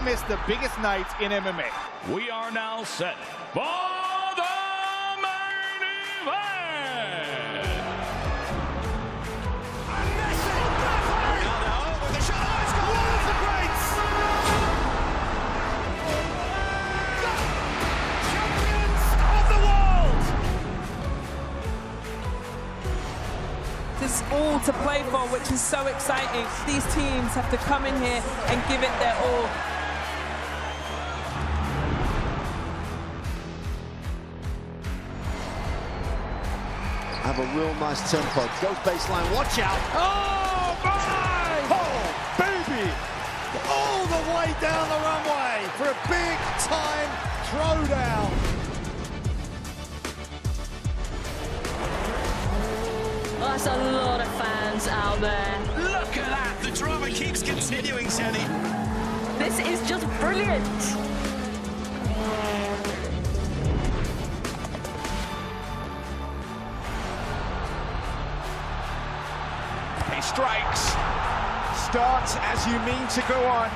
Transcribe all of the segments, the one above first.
miss the biggest nights in MMA. We are now set for the main event. With the shot, oh, it's gone. One of the greats. Champions of the world. There's all to play for, which is so exciting. These teams have to come in here and give it their all. Have a real nice tempo. Goes baseline, watch out. Oh, my! Oh, baby! All the way down the runway for a big-time throwdown. That's a lot of fans out there. Look at that! The drama keeps continuing, Shelly. This is just brilliant. He strikes. Starts as you mean to go on.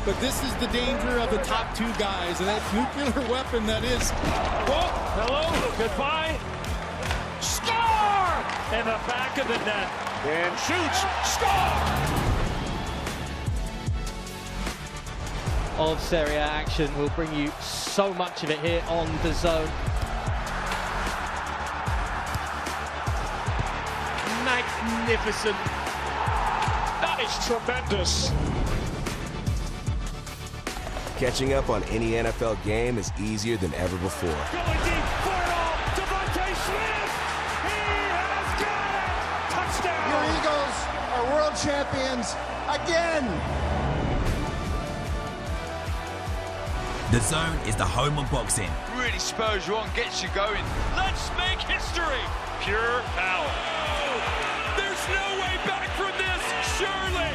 But this is the danger of the top two guys, and that nuclear weapon that is. Oh, hello, goodbye. Score! In the back of the net. And shoots. Score! Of Serie A action. We'll bring you so much of it here on the Zone. Magnificent. That is tremendous. Catching up on any NFL game is easier than ever before. Going deep for it all. Devontae Smith. He has got it. Touchdown. Your Eagles are world champions again. The Zone is the home of boxing. Really spurs you on, gets you going. Let's make history. Pure power. There's no way back from this, surely.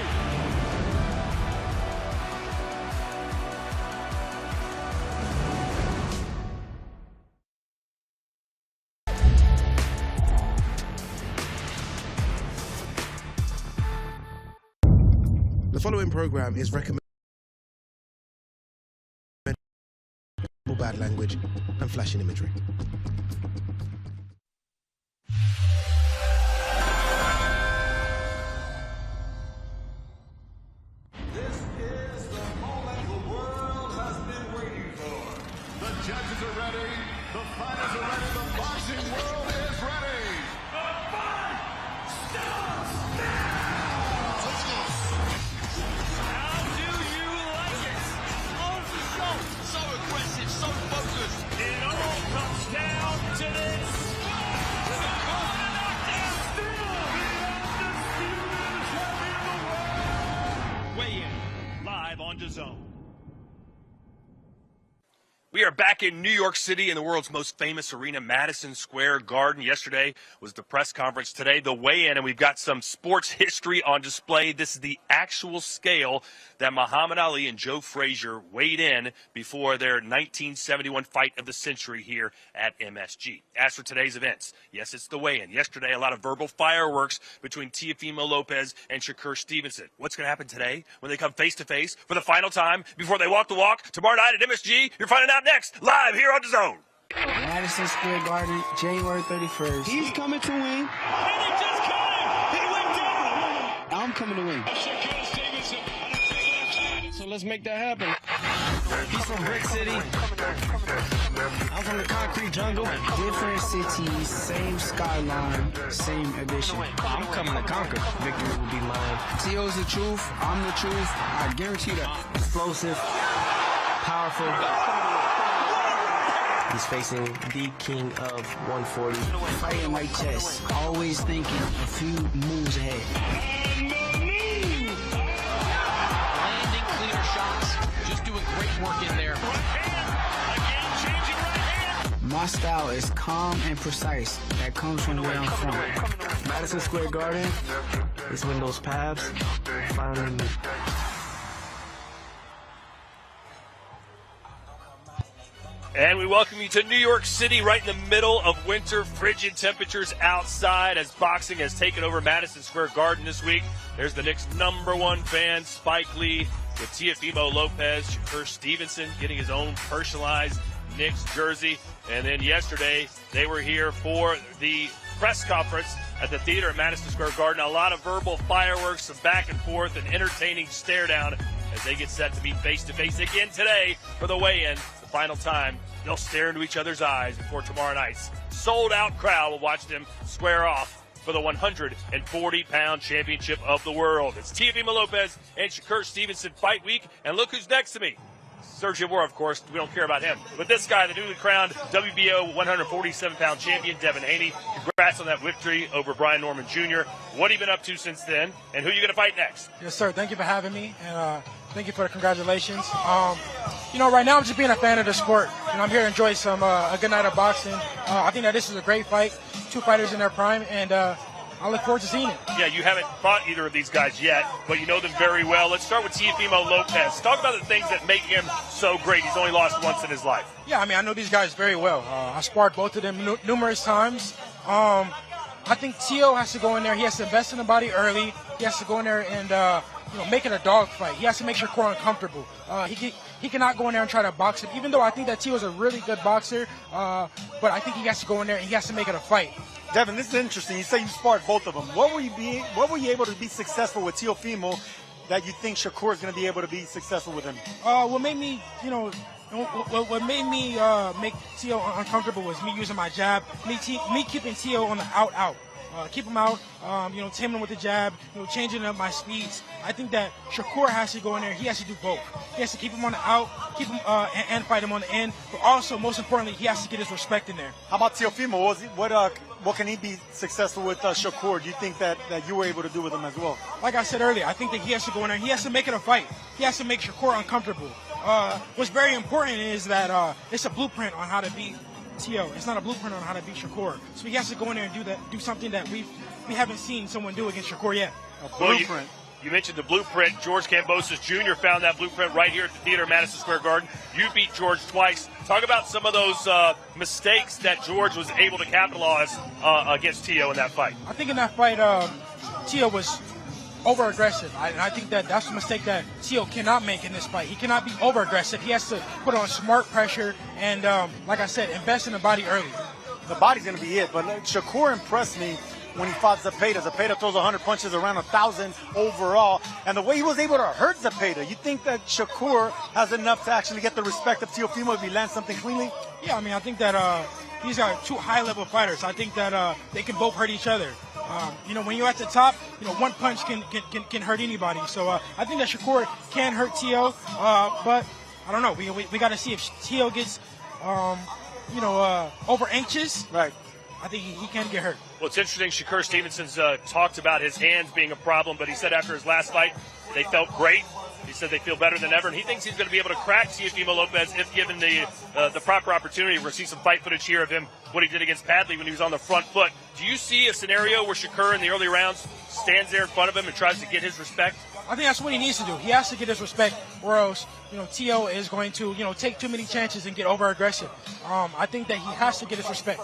The following program is recommended for bad language and flashing imagery. This is the moment the world has been waiting for. The judges are ready, the fighters are ready, the boxing world is ready. The fight starts now! How do you like it? On the show. So aggressive, so focused. It all comes down to this. Weigh in, live on DAZN. We are back in New York City in the world's most famous arena, Madison Square Garden. Yesterday was the press conference. Today, the weigh-in, and we've got some sports history on display. This is the actual scale that Muhammad Ali and Joe Frazier weighed in before their 1971 fight of the century here at MSG. As for today's events, yes, it's the weigh-in. Yesterday, a lot of verbal fireworks between Teofimo Lopez and Shakur Stevenson. What's going to happen today when they come face-to-face for the final time before they walk the walk tomorrow night at MSG? You're finding out next, live here on DAZN. Madison Square Garden, January 31st. He's coming to win. And he just came. He went down. I'm coming to win. Shakur Stevenson. So let's make that happen. He's from Brick City. I'm from the concrete jungle. Different cities, same skyline, same edition. I'm coming to conquer. Victory will be mine. T.O.'s the truth. I'm the truth. I guarantee that. Explosive, powerful. He's facing the king of 140. Fighting like chess. Always thinking a few moves ahead. Landing clear shots, just doing great work in there. My style is calm and precise. That comes from where I'm from. Madison Square Garden is when those paths finally meet. And we welcome you to New York City, right in the middle of winter, frigid temperatures outside as boxing has taken over Madison Square Garden this week. There's the Knicks' #1 fan, Spike Lee, with Teofimo Lopez, Shakur Stevenson getting his own personalized Knicks jersey. And then yesterday, they were here for the press conference at the theater at Madison Square Garden. A lot of verbal fireworks, some back and forth, an entertaining stare down as they get set to meet face-to-face again today for the weigh-in. The final time they'll stare into each other's eyes before tomorrow night's sold-out crowd will watch them square off for the 140-pound championship of the world. It's Teofimo Lopez and Shakur Stevenson fight week, and look who's next to me. Sergio Moore, of course, we don't care about him. But this guy, the newly crowned WBO 147-pound champion, Devin Haney. Congrats on that victory over Brian Norman Jr. What have you been up to since then, and who are you going to fight next? Yes, sir. Thank you for having me, and thank you for the congratulations. Right now I'm just being a fan of the sport. I'm here to enjoy a good night of boxing. I think that this is a great fight. Two fighters in their prime, and I look forward to seeing it. Yeah, you haven't fought either of these guys yet, but you know them very well. Let's start with Teofimo Lopez. Talk about the things that make him so great. He's only lost once in his life. Yeah, I know these guys very well. I sparred both of them numerous times. I think Teo has to go in there. He has to invest in the body early. He has to go in there and make it a dog fight. He has to make Shakur uncomfortable. He cannot go in there and try to box him, even though I think that Teo is a really good boxer. But I think he has to go in there and he has to make it a fight. Devin, this is interesting. You say you sparred both of them. What were you able to be successful with Teofimo that you think Shakur is going to be able to be successful with him? What made me, what made me make Teo uncomfortable was me using my jab, me keeping Teo on the out. Keep him out, taming him with the jab, changing up my speeds. I think that Shakur has to go in there. He has to do both. He has to keep him on the out, keep him and fight him on the in. But also, most importantly, he has to get his respect in there. How about Teofimo? What can he be successful with Shakur? Do you think that you were able to do with him as well? Like I said earlier, I think that he has to go in there. He has to make it a fight. He has to make Shakur uncomfortable. What's very important is that it's a blueprint on how to beat Teo. It's not a blueprint on how to beat Shakur. So he has to go in there and do something that we haven't seen someone do against Shakur yet. A blueprint. You mentioned the blueprint. George Kambosos Jr. found that blueprint right here at the theater, Madison Square Garden. You beat George twice. Talk about some of those mistakes that George was able to capitalize against Teo in that fight. I think in that fight, Teo was over-aggressive. I think that's a mistake that Teo cannot make in this fight. He cannot be over-aggressive. He has to put on smart pressure and, like I said, invest in the body early. The body's going to be it, but Shakur impressed me when he fought Zepeda. Zepeda throws 100 punches, around 1,000 overall, and the way he was able to hurt Zepeda, you think that Shakur has enough to actually get the respect of Teofimo if he lands something cleanly? Yeah, I think that these are two high-level fighters. I think that they can both hurt each other. When you're at the top, one punch can hurt anybody. So I think that Shakur can hurt Teo, but I don't know. We got to see if Teo gets, over anxious. Right. I think he can get hurt. Well, it's interesting. Shakur Stevenson's talked about his hands being a problem, but he said after his last fight, they felt great. He said they feel better than ever, and he thinks he's going to be able to crack Teofimo Lopez if given the proper opportunity. We're going to see some fight footage here of him, what he did against Padley when he was on the front foot. Do you see a scenario where Shakur in the early rounds stands there in front of him and tries to get his respect? I think that's what he needs to do. He has to get his respect, or else, Teo is going to, take too many chances and get over-aggressive. I think that he has to get his respect.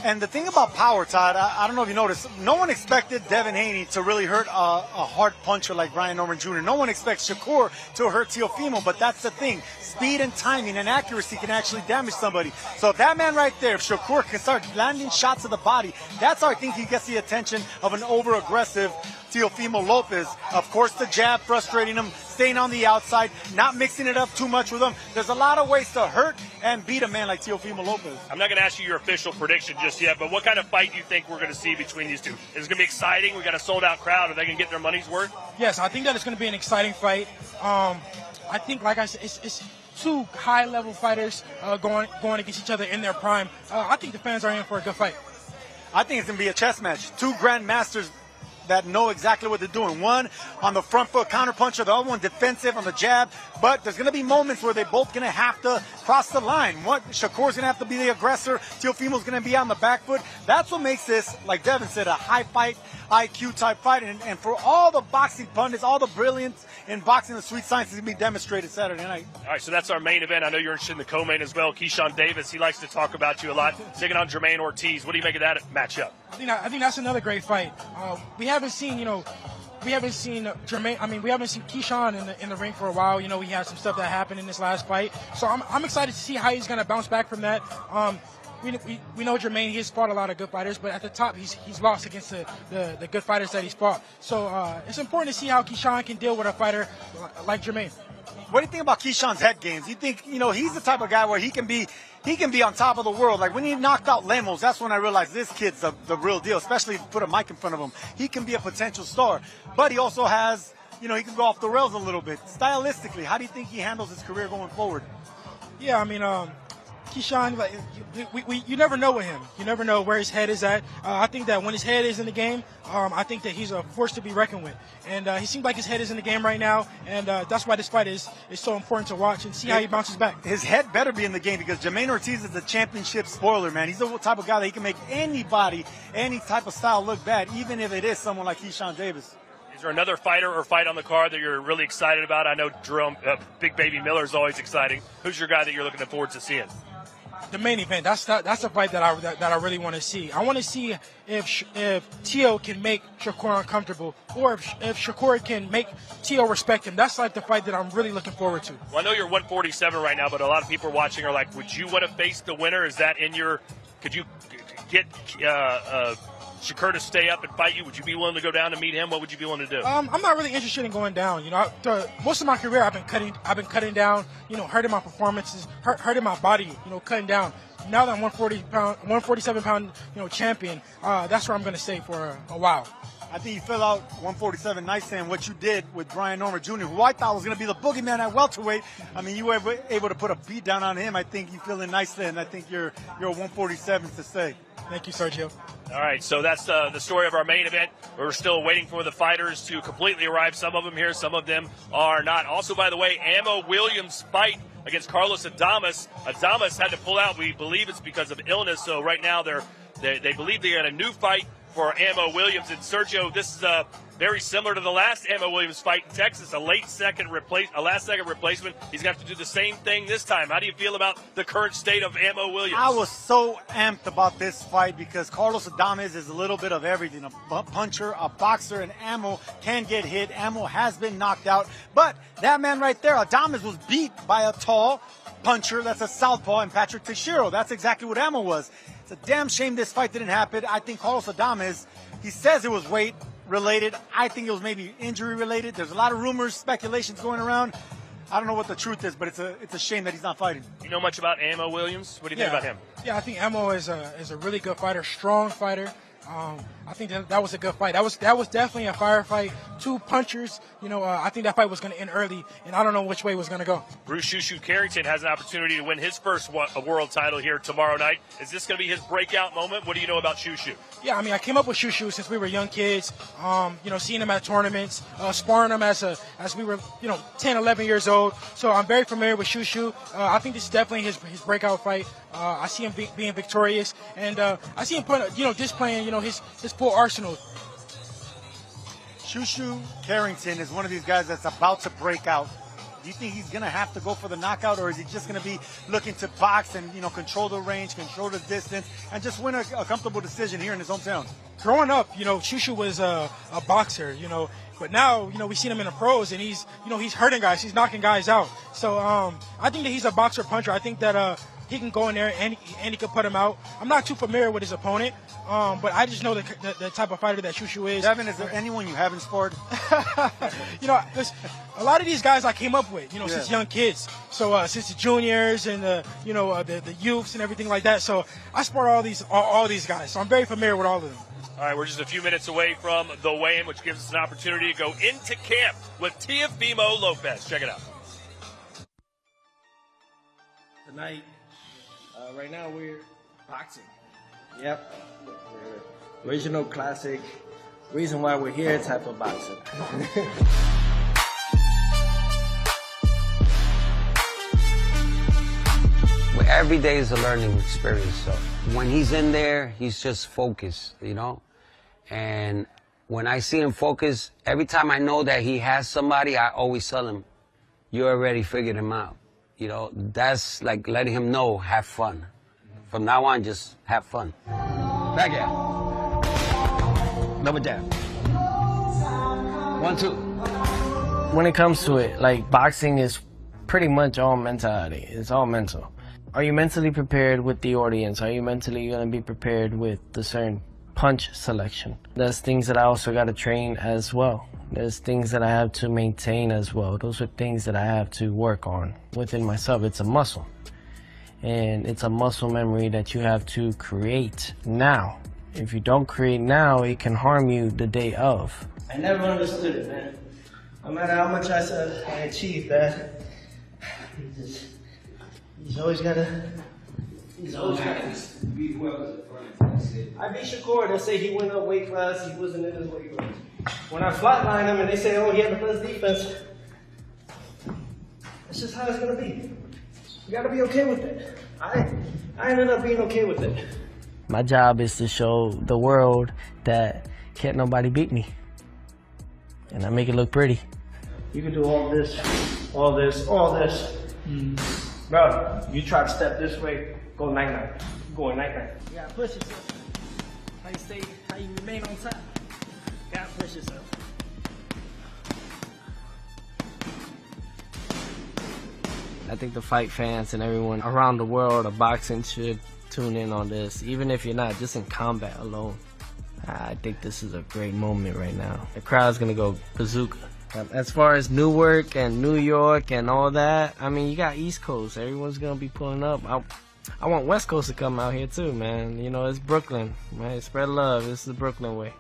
And the thing about power, Todd, I don't know if you noticed, no one expected Devin Haney to really hurt a hard puncher like Brian Norman Jr. No one expects Shakur to hurt Teofimo, but that's the thing. Speed and timing and accuracy can actually damage somebody. So if that man right there, if Shakur can start landing shots to the body, that's how I think he gets the attention of an over-aggressive Teofimo Lopez. Of course, the jab frustrating him, staying on the outside, not mixing it up too much with him. There's a lot of ways to hurt and beat a man like Teofimo Lopez. I'm not going to ask you your official prediction just yet, but what kind of fight do you think we're going to see between these two? Is it going to be exciting? We got a sold-out crowd. Are they going to get their money's worth? Yes, I think that it's going to be an exciting fight. I think, like I said, it's two high-level fighters going against each other in their prime. I think the fans are in for a good fight. I think it's going to be a chess match. Two grandmasters that know exactly what they're doing. One on the front foot counterpuncher, the other one defensive on the jab. But there's going to be moments where they're both going to have to cross the line. Shakur's going to have to be the aggressor. Teofimo's going to be on the back foot. That's what makes this, like Devin said, a high fight, IQ type fight. And for all the boxing pundits, all the brilliance in boxing, the sweet science is going to be demonstrated Saturday night. All right, so that's our main event. I know you're interested in the co-main as well. Keyshawn Davis, he likes to talk about you a lot. Taking on Jermaine Ortiz. What do you make of that matchup? I think that's another great fight. We haven't seen Jermaine. I mean, we haven't seen Keyshawn in the ring for a while. You know, we had some stuff that happened in this last fight, so I'm excited to see how he's going to bounce back from that. We know Jermaine. He's fought a lot of good fighters, but at the top, he's lost against the good fighters that he's fought. So it's important to see how Keyshawn can deal with a fighter like Jermaine. What do you think about Keyshawn's head games? You think, he's the type of guy where he can be on top of the world. Like when he knocked out Lemos, that's when I realized this kid's the real deal, especially if you put a mic in front of him. He can be a potential star. But he also has, he can go off the rails a little bit. Stylistically, how do you think he handles his career going forward? Yeah, I mean, Keyshawn, you never know with him. You never know where his head is at. I think that when his head is in the game, I think that he's a force to be reckoned with. And he seems like his head is in the game right now, and that's why this fight is so important to watch and see how he bounces back. His head better be in the game because Jermaine Ortiz is a championship spoiler, man. He's the type of guy that he can make anybody, any type of style look bad, even if it is someone like Keyshawn Davis. Is there another fighter or fight on the card that you're really excited about? I know Jerome, Big Baby Miller is always exciting. Who's your guy that you're looking forward to seeing? The main event, that's a fight that I really want to see. I want to see if Teo can make Shakur uncomfortable, or if Shakur can make Teo respect him. That's like the fight that I'm really looking forward to. Well, I know you're 147 right now, but a lot of people watching are like, would you want to face the winner? Is that in your? Could you get Shakur to stay up and fight you? Would you be willing to go down and meet him? What would you be willing to do? I'm not really interested in going down. Most of my career I've been cutting down. Hurting my performances, hurting my body. Cutting down. Now that I'm 147 pound, champion, that's where I'm going to stay for a while. I think you fill out 147 nice, and what you did with Brian Norman Jr., who I thought was going to be the boogeyman at welterweight. I mean, you were able to put a beat down on him. I think you're feeling nice then. I think you're 147 to stay. Thank you, Sergio. All right, so that's the story of our main event. We're still waiting for the fighters to completely arrive. Some of them here, some of them are not. Also, by the way, Ammo Williams' fight against Carlos Adames. Adames had to pull out. We believe it's because of illness. So right now they believe they got a new fight for Ammo Williams. And Sergio, this is very similar to the last Ammo Williams fight in Texas, a last second replacement. He's going to have to do the same thing this time. How do you feel about the current state of Ammo Williams? I was so amped about this fight because Carlos Adames is a little bit of everything. A puncher, a boxer, and Ammo can get hit. Ammo has been knocked out. But that man right there, Adames, was beat by a tall puncher. That's a southpaw, and Patrick Teixeira. That's exactly what Ammo was. It's a damn shame this fight didn't happen. I think Carlos Adames, he says it was weight related. I think it was maybe injury related. There's a lot of rumors, speculations going around. I don't know what the truth is, but it's a shame that he's not fighting. You know much about Ammo Williams? What do you think about him? Yeah, I think Ammo is a really good fighter, strong fighter. I think that was a good fight. That was definitely a firefight. Two punchers. I think that fight was going to end early, and I don't know which way it was going to go. Bruce Shushu Carrington has an opportunity to win his first world title here tomorrow night. Is this going to be his breakout moment? What do you know about Shushu? Yeah, I mean, I came up with Shushu since we were young kids. Seeing him at tournaments, sparring him as we were 10, 11 years old. So I'm very familiar with Shushu. I think this is definitely his breakout fight. I see him being victorious, and I see him displaying his full arsenal. Shushu Carrington is one of these guys that's about to break out. Do you think he's going to have to go for the knockout, or is he just going to be looking to box and control the range, control the distance, and just win a comfortable decision here in his hometown? Growing up, Shushu was a boxer, but now we seen him in the pros, and he's hurting guys, he's knocking guys out. So I think that he's a boxer puncher. I think that he can go in there and he can put him out. I'm not too familiar with his opponent, but I just know the type of fighter that Shushu is. Devin, is there anyone you haven't sparred? A lot of these guys I came up with, since young kids. So since the juniors and the youths and everything like that. So I sparred all these guys. So I'm very familiar with all of them. All right, we're just a few minutes away from the weigh-in, which gives us an opportunity to go into camp with Teofimo Lopez. Check it out. Tonight, right now we're boxing. Yep. We're original classic reason why we're here type of boxing. Every day is a learning experience. So when he's in there, he's just focused, you know? And when I see him focus, every time I know that he has somebody, I always tell him, you already figured him out. You know, that's like letting him know, have fun. From now on, just have fun. Back out. Double jab. 1, 2. When it comes to it, like, boxing is pretty much all mentality. It's all mental. Are you mentally prepared with the audience? Are you mentally going to be prepared with the certain punch selection? There's things that I also got to train as well. There's things that I have to maintain as well. Those are things that I have to work on within myself. It's a muscle. And it's a muscle memory that you have to create now. If you don't create now, it can harm you the day of. I never understood it, man. No matter how much I said I achieved that, he's always gotta beat whoever's in front of him. I beat Shakur. They say he went up weight class, he wasn't in his weight class. When I flatline him and they say, oh, he had the best defense, that's just how it's gonna be. You gotta be okay with it. I ended up being okay with it. My job is to show the world that can't nobody beat me. And I make it look pretty. You can do all this, all this, all this. Bro, you try to step this way, go night-night. Going night-night. You gotta push yourself. How you remain on top. You gotta push yourself. I think the fight fans and everyone around the world of boxing should tune in on this. Even if you're not, just in combat alone. I think this is a great moment right now. The crowd's gonna go bazooka. As far as Newark and New York and all that, I mean, you got East Coast. Everyone's gonna be pulling up. I want West Coast to come out here too, man. You know, it's Brooklyn, man. Spread love. This is the Brooklyn way.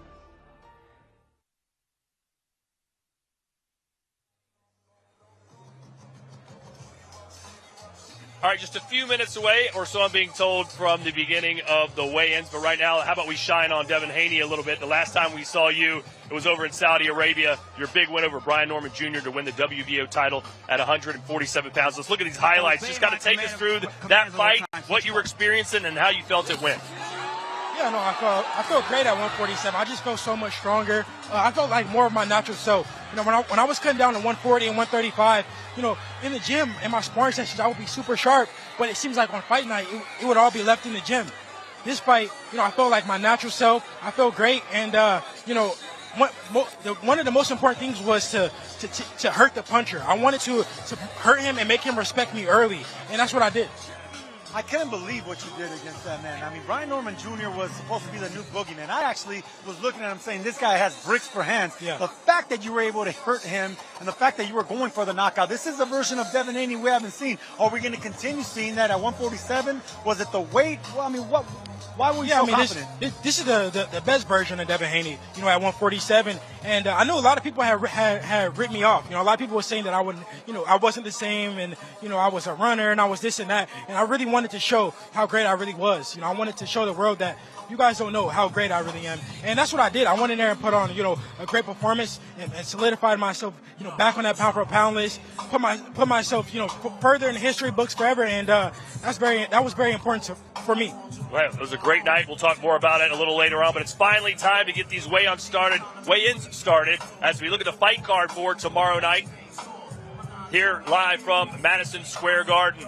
All right, just a few minutes away, or so I'm being told, from the beginning of the weigh-ins. But right now, how about we shine on Devin Haney a little bit? The last time we saw you, it was over in Saudi Arabia. Your big win over Brian Norman Jr. to win the WBO title at 147 pounds. Let's look at these highlights. Just got to take us through that fight, what you were experiencing, and how you felt it went. Yeah, no, I felt great at 147. I just felt so much stronger. I felt like more of my natural self. You know, when I was cutting down to 140 and 135, you know, in the gym, in my sparring sessions, I would be super sharp. But it seems like on fight night, it would all be left in the gym. This fight, you know, I felt like my natural self. I felt great, and you know, one of the most important things was to hurt the puncher. I wanted to hurt him and make him respect me early, and that's what I did. I couldn't believe what you did against that man. I mean, Brian Norman Jr. was supposed to be the new boogeyman. I actually was looking at him saying, this guy has bricks for hands. Yeah. The fact that you were able to hurt him and the fact that you were going for the knockout, this is a version of Devin Haney we haven't seen. Are we going to continue seeing that at 147? Was it the weight? Well, I mean, why were you so confident? This is the best version of Devin Haney, you know, at 147. And I know a lot of people had written me off. You know, a lot of people were saying that I wouldn't, you know, I wasn't the same, and, you know, I was a runner and I was this and that. And I really wanted to show how great I really was. You know, I wanted to show the world that you guys don't know how great I really am. And that's what I did. I went in there and put on, you know, a great performance and solidified myself, you know, back on that pound for pound list, put myself, you know, further in the history books forever. And that was very important for me. Well, it was a great night. We'll talk more about it a little later on, but it's finally time to get these weigh-ins started as we look at the fight card for tomorrow night. Here live from Madison Square Garden,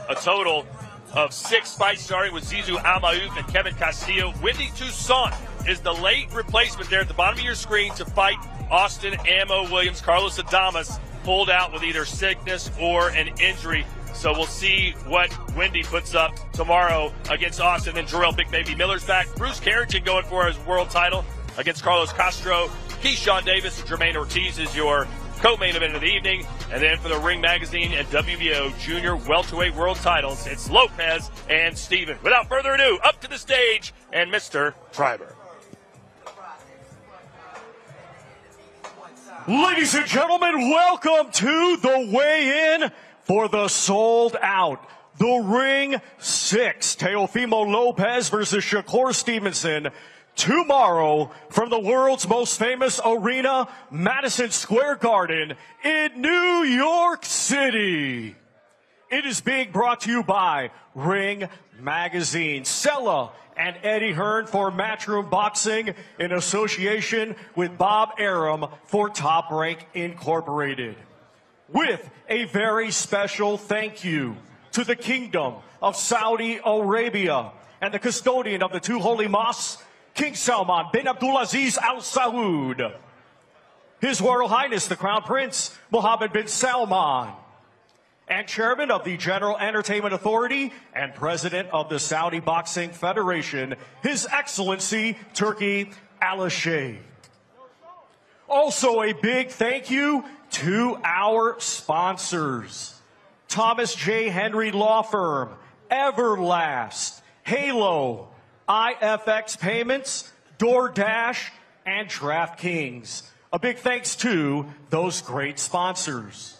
a total of 6 fights starting with Zizou Almaouf and Kevin Castillo. Wendy Toussaint is the late replacement there at the bottom of your screen to fight Austin Ammo Williams. Carlos Adames pulled out with either sickness or an injury. So we'll see what Wendy puts up tomorrow against Austin. Then Jarrell Big Baby Miller's back. Bruce Carrington going for his world title against Carlos Castro. Keyshawn Davis and Jermaine Ortiz is your co-main event of the evening. And then for the Ring Magazine and WBO Junior Welterweight World titles, it's Lopez and Steven. Without further ado, up to the stage and Mr. Treiber. Ladies and gentlemen, welcome to the weigh-in for the sold out The Ring 6. Teofimo Lopez versus Shakur Stevenson. tomorrow from the world's most famous arena, Madison Square Garden in New York City. It is being brought to you by Ring Magazine, Sella and Eddie Hearn for Matchroom Boxing in association with Bob Arum for Top Rank Incorporated. With a very special thank you to the Kingdom of Saudi Arabia and the custodian of the two holy mosques, King Salman bin Abdulaziz Al Saud, His Royal Highness the Crown Prince Mohammed bin Salman, and Chairman of the General Entertainment Authority and President of the Saudi Boxing Federation, His Excellency Turki Al-Sheikh. Also a big thank you to our sponsors: Thomas J. Henry Law Firm, Everlast, Halo, IFX Payments, DoorDash, and DraftKings. A big thanks to those great sponsors.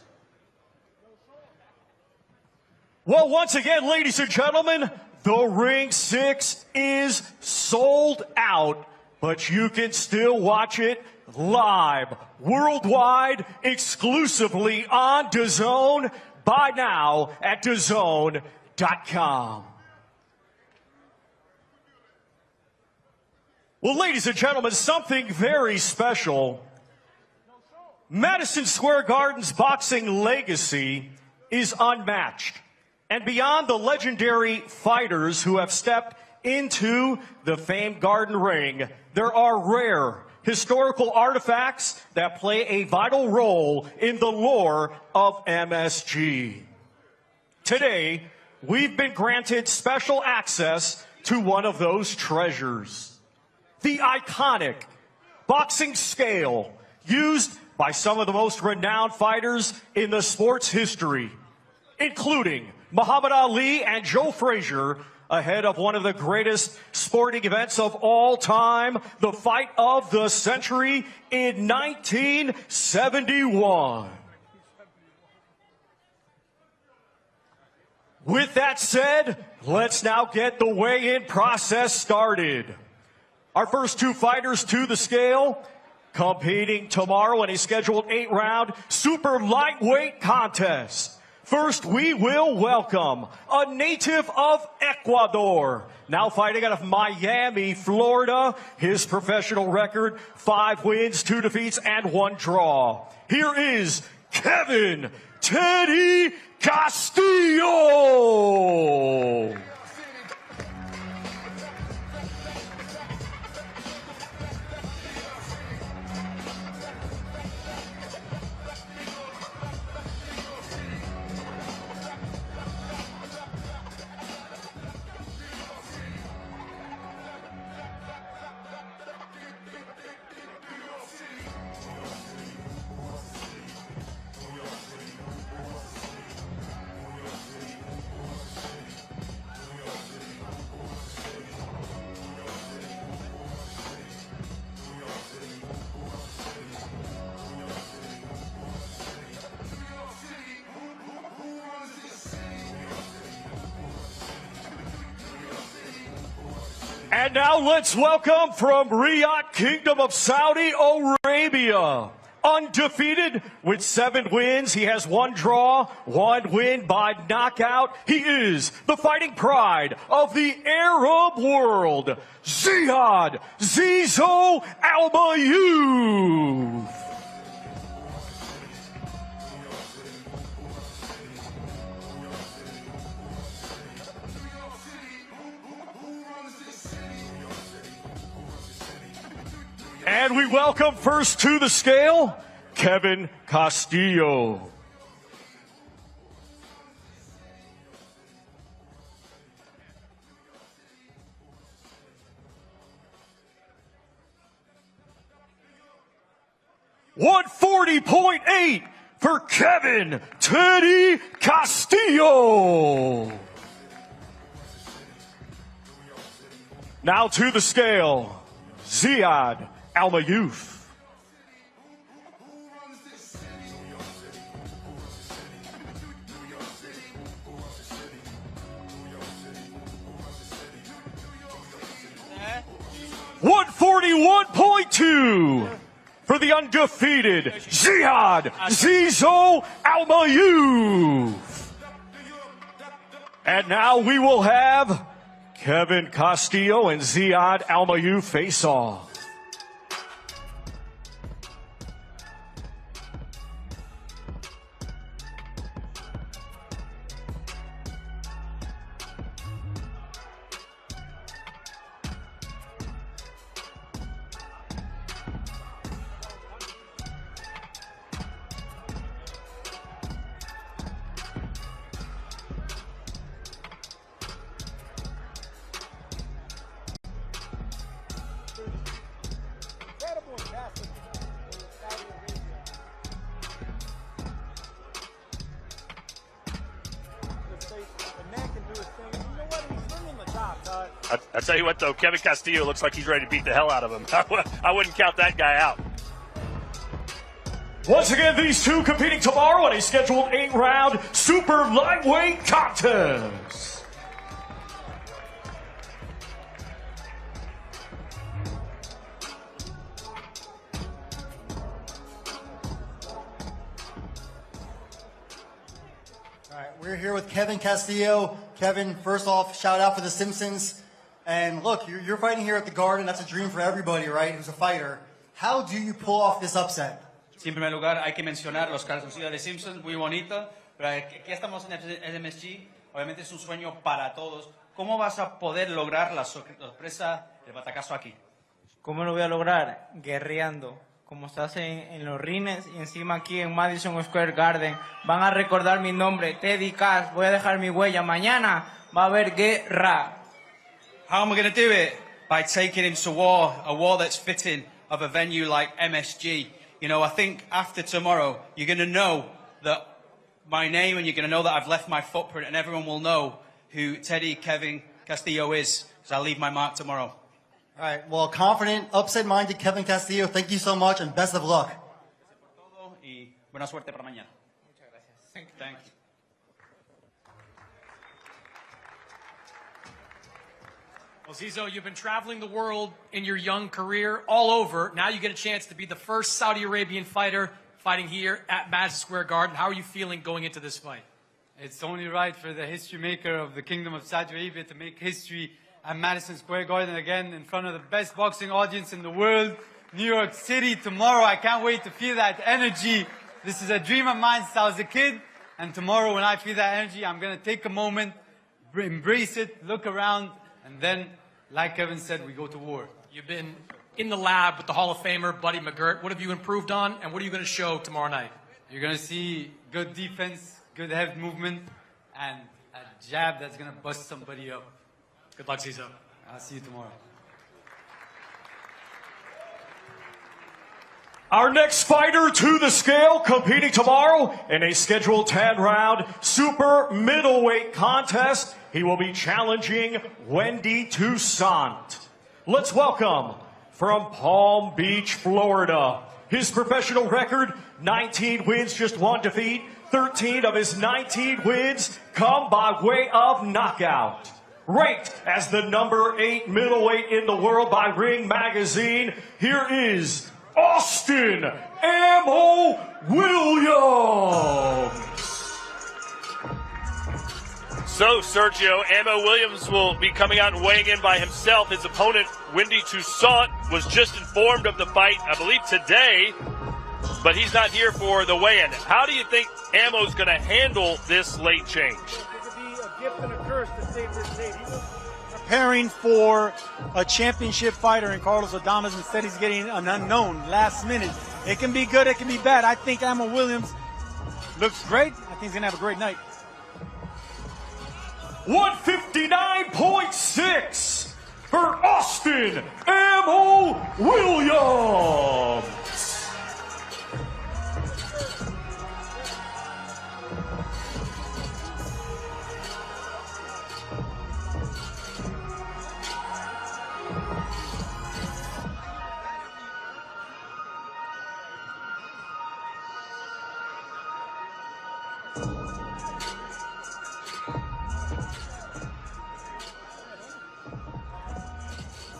Well, once again, ladies and gentlemen, the Ring 6 is sold out, but you can still watch it live, worldwide, exclusively on DAZN. Buy now at DAZN.com. Well, ladies and gentlemen, something very special. Madison Square Garden's boxing legacy is unmatched. And beyond the legendary fighters who have stepped into the famed Garden Ring, there are rare historical artifacts that play a vital role in the lore of MSG. Today, we've been granted special access to one of those treasures: the iconic boxing scale used by some of the most renowned fighters in the sport's history, including Muhammad Ali and Joe Frazier, ahead of one of the greatest sporting events of all time, the fight of the century in 1971. With that said, let's now get the weigh-in process started. Our first two fighters to the scale, competing tomorrow in a scheduled 8-round super lightweight contest. First, we will welcome a native of Ecuador, now fighting out of Miami, Florida. His professional record: 5 wins, 2 defeats, and 1 draw. Here is Kevin "Teddy" Castillo. And now let's welcome from Riyadh, Kingdom of Saudi Arabia. Undefeated with 7 wins. He has 1 draw, 1 win by knockout. He is the fighting pride of the Arab world, Ziad Zizo Alba Youth. And we welcome first to the scale, Kevin Castillo. $140.8 for Kevin "Teddy" Castillo. Now to the scale, Ziad Alba Youth. 31.2 for the undefeated Ziad Zizo Almayouf. And now we will have Kevin Castillo and Ziad Almayouf face off. I tell you what, though, Kevin Castillo looks like he's ready to beat the hell out of him. I wouldn't count that guy out. Once again, these two competing tomorrow in a scheduled 8-round super lightweight contest. All right, we're here with Kevin Castillo. Kevin, first off, shout out for The Simpsons. And look, you're fighting here at the Garden. That's a dream for everybody, right? Who's a fighter. How do you pull off this upset? Sí, en primer lugar, hay que mencionar los calzoncillos de Simpsons, muy bonito. Pero aquí estamos en el MSG. Obviamente es un sueño para todos. ¿Cómo vas a poder lograr la sorpresa del batacazo aquí? ¿Cómo lo voy a lograr? Guerreando. Como estás en los rines y encima aquí en Madison Square Garden. Van a recordar mi nombre, Teddy Cash. Voy a dejar mi huella. Mañana va a haber guerra. How am I going to do it? By taking him to war, a war that's fitting of a venue like MSG. You know, I think after tomorrow, you're going to know that my name and you're going to know that I've left my footprint and everyone will know who Teddy Kevin Castillo is because I'll leave my mark tomorrow. All right, well, confident, upset-minded Kevin Castillo, thank you so much and best of luck. Y buena suerte para mañana. Muchas gracias. Thank you. Well, Zizo, you've been traveling the world in your young career all over. Now you get a chance to be the first Saudi Arabian fighter fighting here at Madison Square Garden. How are you feeling going into this fight? It's only right for the history maker of the Kingdom of Saudi Arabia to make history at Madison Square Garden again in front of the best boxing audience in the world, New York City tomorrow. I can't wait to feel that energy. This is a dream of mine since I was a kid. And tomorrow when I feel that energy, I'm going to take a moment, embrace it, look around, and then, like Kevin said, we go to war. You've been in the lab with the Hall of Famer, Buddy McGirt. What have you improved on, and what are you going to show tomorrow night? You're going to see good defense, good head movement, and a jab that's going to bust somebody up. Good luck, Zizo. I'll see you tomorrow. Our next fighter to the scale competing tomorrow in a scheduled 10-round super middleweight contest. He will be challenging Wendy Toussaint. Let's welcome from Palm Beach, Florida. His professional record, 19 wins, just 1 defeat. 13 of his 19 wins come by way of knockout. Ranked as the #8 middleweight in the world by Ring Magazine, here is Austin Ammo Williams. So, Sergio, Ammo Williams will be coming out and weighing in by himself. His opponent, Wendy Toussaint, was just informed of the fight, I believe, today, but he's not here for the weigh-in. How do you think Ammo's going to handle this late change? It could be a gift and a curse to save this date. He was preparing for a championship fighter in Carlos Adames. Instead, he's getting an unknown last minute. It can be good, it can be bad. I think Ammo Williams looks great. I think he's going to have a great night. 159.6 for Austin Ammo Williams.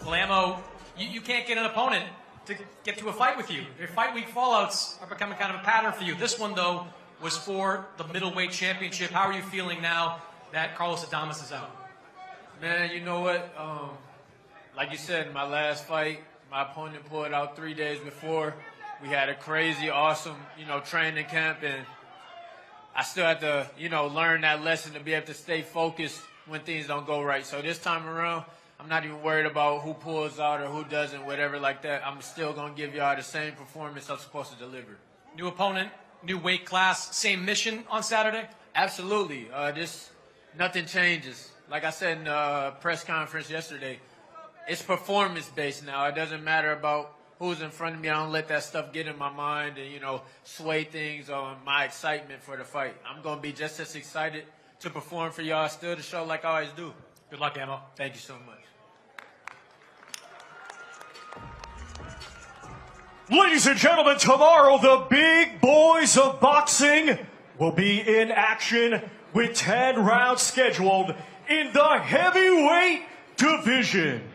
Well, Ammo, you can't get an opponent to get to a fight with you. Your fight week fallouts are becoming kind of a pattern for you. This one, though, was for the middleweight championship. How are you feeling now that Carlos Adames is out? Man, you know what? Like you said, in my last fight, my opponent pulled out 3 days before. We had a crazy, awesome, training camp, and I still had to, learn that lesson to be able to stay focused when things don't go right. So this time around, I'm not even worried about who pulls out or who doesn't, whatever like that. I'm still going to give y'all the same performance I'm supposed to deliver. New opponent, new weight class, same mission on Saturday? Absolutely. Nothing changes. Like I said in the press conference yesterday, it's performance-based now. It doesn't matter about who's in front of me. I don't let that stuff get in my mind and, sway things on my excitement for the fight. I'm going to be just as excited to perform for y'all, still the show like I always do. Good luck, Ammo. Thank you so much. Ladies and gentlemen, tomorrow the big boys of boxing will be in action with 10 rounds scheduled in the heavyweight division.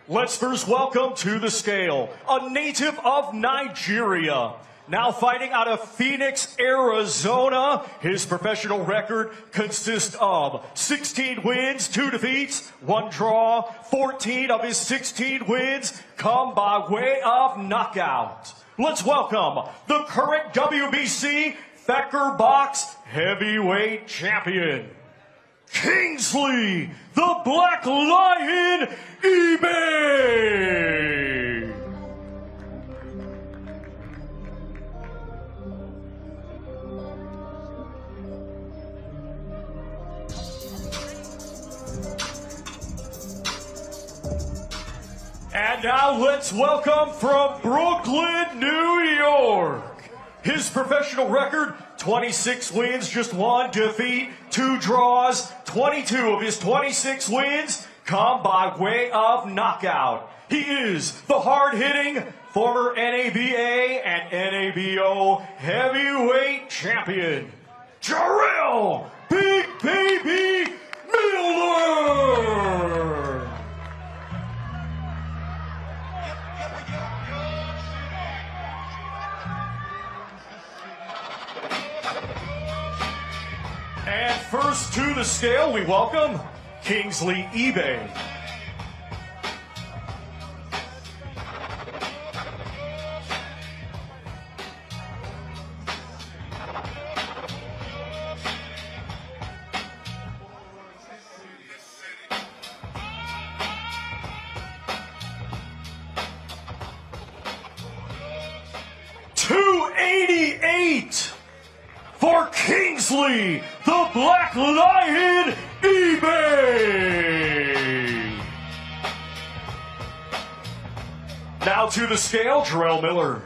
Let's first welcome to the scale a native of Nigeria, now fighting out of Phoenix, Arizona. His professional record consists of 16 wins, 2 defeats, 1 draw. 14 of his 16 wins come by way of knockout. Let's welcome the current WBC Thacker Box heavyweight champion, Kingsley, the Black Lion, Ibeh. And now let's welcome from Brooklyn, New York. His professional record, 26 wins, just 1 defeat, 2 draws. 22 of his 26 wins come by way of knockout. He is the hard-hitting former NABA and NABO heavyweight champion, Jarrell Big Baby Miller. And first to the scale, we welcome Kingsley Ibeh. $288 for Kingsley, the Black Lion, Ibeh. Now to the scale, Jarrell Miller.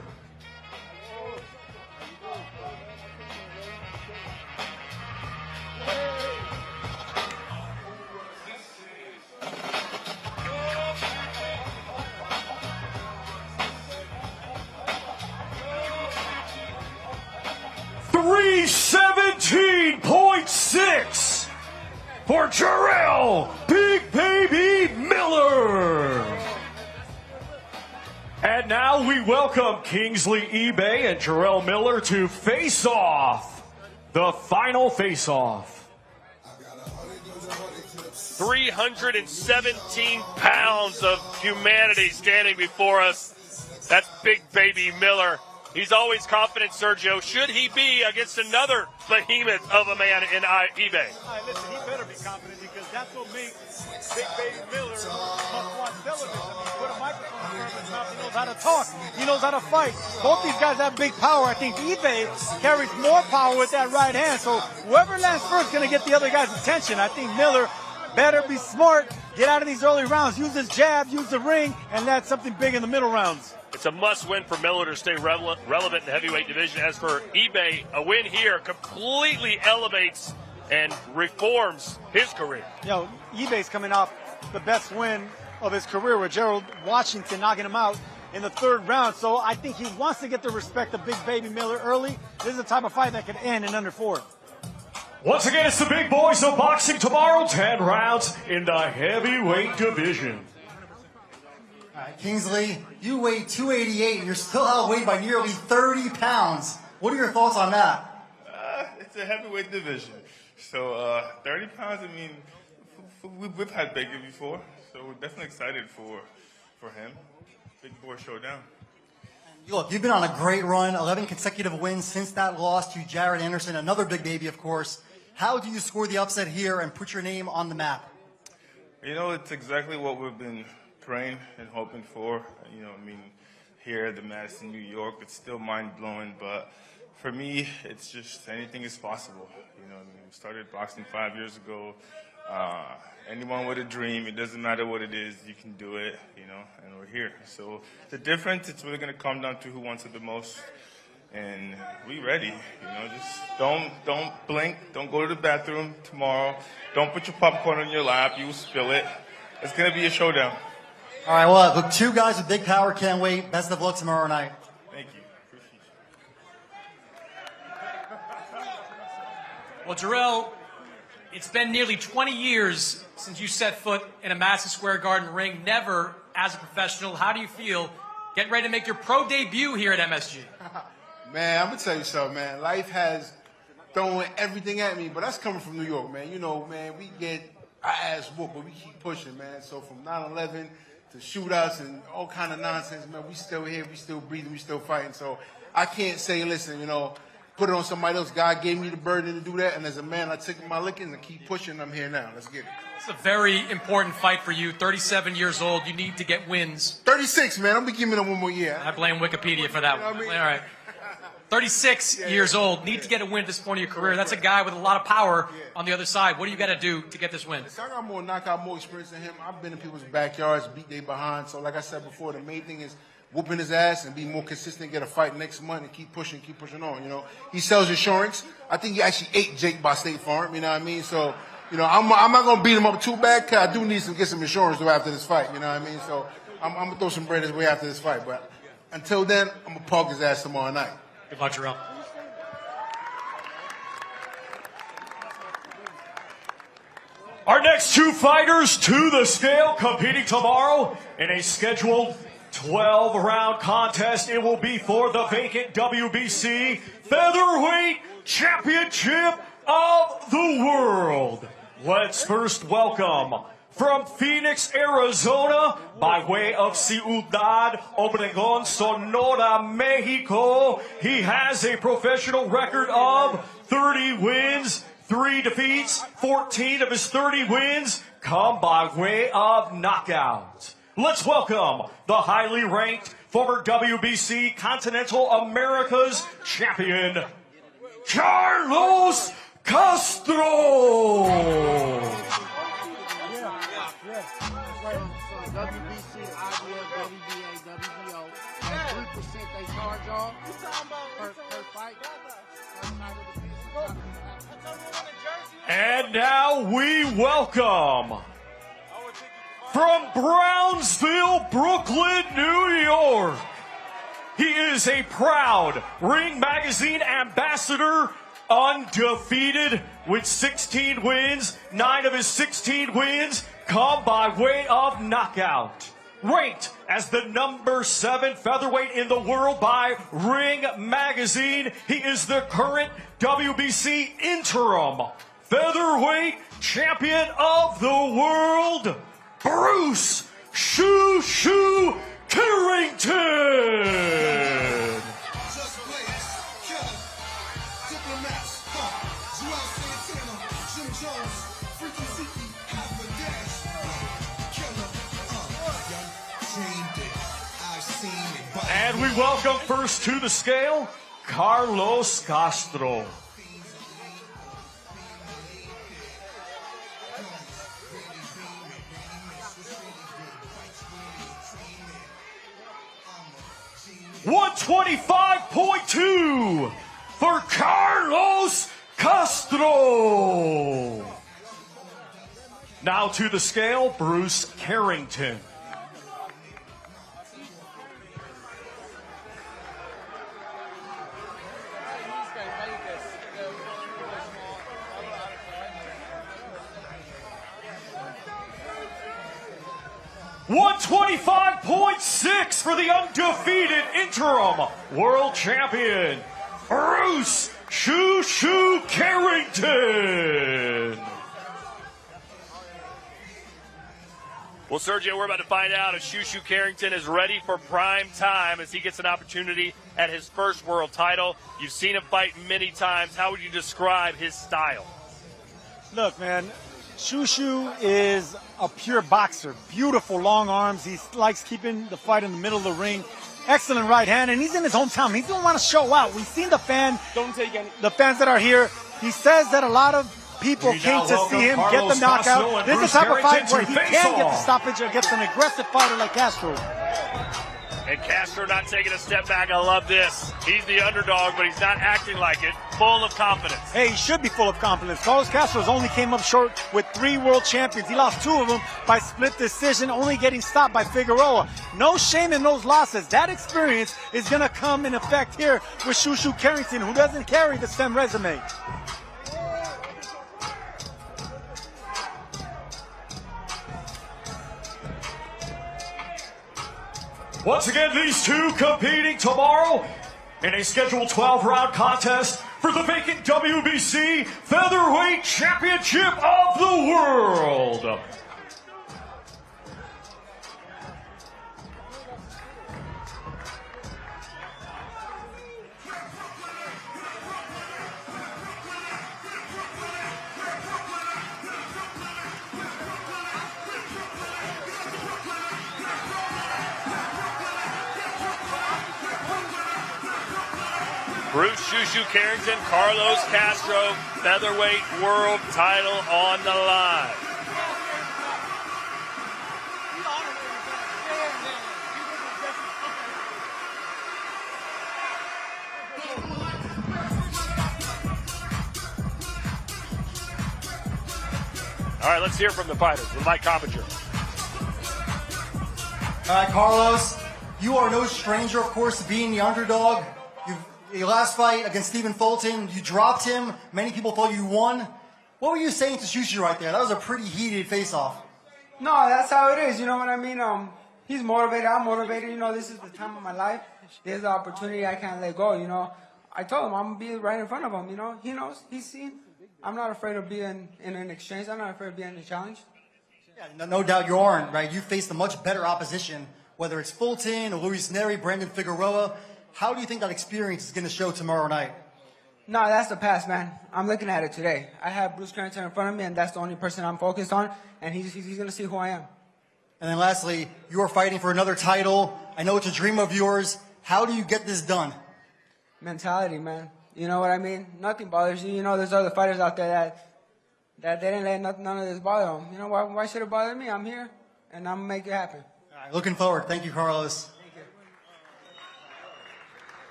$317.6 for Jarrell Big Baby Miller. And now we welcome Kingsley Ibeh and Jarrell Miller to face off. The final face off. 317 pounds of humanity standing before us. That's Big Baby Miller. He's always confident, Sergio. Should he be against another behemoth of a man in Ibeh? Listen, he better be confident because that's what makes Big Baby Miller must-watch television. I mean, put a microphone in his mouth. He knows how to talk. He knows how to fight. Both these guys have big power. I think Ibeh carries more power with that right hand. So whoever lands first is going to get the other guy's attention. I think Miller better be smart, get out of these early rounds, use his jab, use the ring, and that's something big in the middle rounds. It's a must-win for Miller to stay relevant in the heavyweight division. As for Ibeh, a win here completely elevates and reforms his career. Ibeh's coming off the best win of his career with Gerald Washington knocking him out in the 3rd round. So I think he wants to get the respect of Big Baby Miller early. This is the type of fight that could end in under 4. Once again, it's the big boys of boxing tomorrow. 10 rounds in the heavyweight division. All right, Kingsley, you weigh 288 and you're still outweighed by nearly 30 pounds. What are your thoughts on that? It's a heavyweight division. So 30 pounds, I mean, we've had bigger before. So we're definitely excited for him. Big boy showdown. Look, you've been on a great run, 11 consecutive wins since that loss to Jared Anderson, another big baby, of course. How do you score the upset here and put your name on the map? You know, it's exactly what we've been praying and hoping for. You know, I mean, here at the Madison, New York, it's still mind-blowing, but for me, it's just anything is possible. You know, I mean, we started boxing 5 years ago. Anyone with a dream, it doesn't matter what it is, you can do it, you know, and we're here. So the difference, it's really going to come down to who wants it the most. And we ready, you know, just don't blink, don't go to the bathroom tomorrow, don't put your popcorn on your lap, you will spill it. It's going to be a showdown. All right, well, look, two guys with big power, can't wait. Best of luck tomorrow night. Thank you. Appreciate you. Well, Jarrell, it's been nearly 20 years since you set foot in a Madison Square Garden ring, never as a professional. How do you feel getting ready to make your pro debut here at MSG? Man, I'm going to tell you something, man. Life has thrown everything at me, but that's coming from New York, man. You know, man, we get our ass whooped, but we keep pushing, man. So from 9/11 to shootouts and all kind of nonsense, man, we still here, we still breathing, we still fighting. So I can't say, listen, you know, put it on somebody else. God gave me the burden to do that, and as a man, I took my lickings and keep pushing. I'm here now. Let's get it. It's a very important fight for you. 37 years old. You need to get wins. 36, man. I'm going to give me one more year. I blame Wikipedia for that one. All right. 36 years old, need to get a win at this point of your career. That's a guy with a lot of power on the other side. What do you got to do to get this win? I got more knockout, more experience than him. I've been in people's backyards, beat they behind. So like I said before, the main thing is whooping his ass and be more consistent, get a fight next month and keep pushing on, you know. He sells insurance. I think he actually ate Jake by State Farm, you know what I mean? So, you know, I'm not going to beat him up too bad because I do need to get some insurance though after this fight, you know what I mean? So I'm going to throw some bread his way after this fight. But until then, I'm going to park his ass tomorrow night. Good luck, Jarrell. Our next two fighters to the scale competing tomorrow in a scheduled 12-round contest. It will be for the vacant WBC Featherweight Championship of the World. Let's first welcome from Phoenix, Arizona, by way of Ciudad Obregón, Sonora, Mexico. He has a professional record of 30 wins, 3 defeats. 14 of his 30 wins come by way of knockout. Let's welcome the highly ranked former WBC Continental Americas champion, Carlos Castro. WBC, IBF, WBA, WBO, 3% they charge y'all per fight. And now we welcome from Brownsville, Brooklyn, New York. He is a proud Ring Magazine ambassador, undefeated with 16 wins. 9 of his 16 wins come by way of knockout. Ranked as the number 7 featherweight in the world by Ring Magazine, he is the current WBC interim featherweight champion of the world, Bruce Shoo Shoo Carrington. And we welcome first to the scale, Carlos Castro. $125.2 for Carlos Castro. Now to the scale, Bruce Carrington. 125.6 for the undefeated interim world champion, Bruce Shoo Carrington. Well, Sergio, we're about to find out if Shakur Carrington is ready for prime time as he gets an opportunity at his first world title. You've seen him fight many times. How would you describe his style? Look, man, Shakur is a pure boxer. Beautiful long arms. He likes keeping the fight in the middle of the ring. Excellent right hand, and he's in his hometown. He doesn't want to show out. We've seen the fans that are here. He says that a lot of people came to see him get the knockout. This is the type of fight where he can get the stoppage against an aggressive fighter like Castro. And Castro not taking a step back. I love this. He's the underdog, but he's not acting like it. Full of confidence. Hey, he should be full of confidence. Carlos Castro's only came up short with 3 world champions. He lost 2 of them by split decision, only getting stopped by Figueroa. No shame in those losses. That experience is going to come in effect here with Shakur Carrington, who doesn't carry the same resume. Once again, these two competing tomorrow in a scheduled 12-round contest for the vacant WBC Featherweight Championship of the World. Bruce Shakur Carrington, Carlos Castro, featherweight world title on the line. All right, let's hear from the fighters with Mike Coppinger. All right, Carlos, you are no stranger, of course, to being the underdog. Your last fight against Stephen Fulton, you dropped him. Many people thought you won. What were you saying to Shakur right there? That was a pretty heated face-off. No, that's how it is. You know what I mean? He's motivated. I'm motivated. You know, this is the time of my life. There's the opportunity I can't let go. You know, I told him I'm gonna be right in front of him. You know, he knows. He's seen. I'm not afraid of being in an exchange. I'm not afraid of being in a challenge. Yeah, no doubt you aren't, right? You faced a much better opposition, whether it's Fulton or Luis Neri, Brandon Figueroa. How do you think that experience is going to show tomorrow night? No, that's the past, man. I'm looking at it today. I have Bruce Carrington in front of me, and that's the only person I'm focused on, and he's going to see who I am. And then lastly, you are fighting for another title. I know it's a dream of yours. How do you get this done? Mentality, man. You know what I mean? Nothing bothers you. You know, there's other fighters out there that they didn't let none of this bother them. You know, why should it bother me? I'm here, and I'm going to make it happen. All right, looking forward. Thank you, Carlos.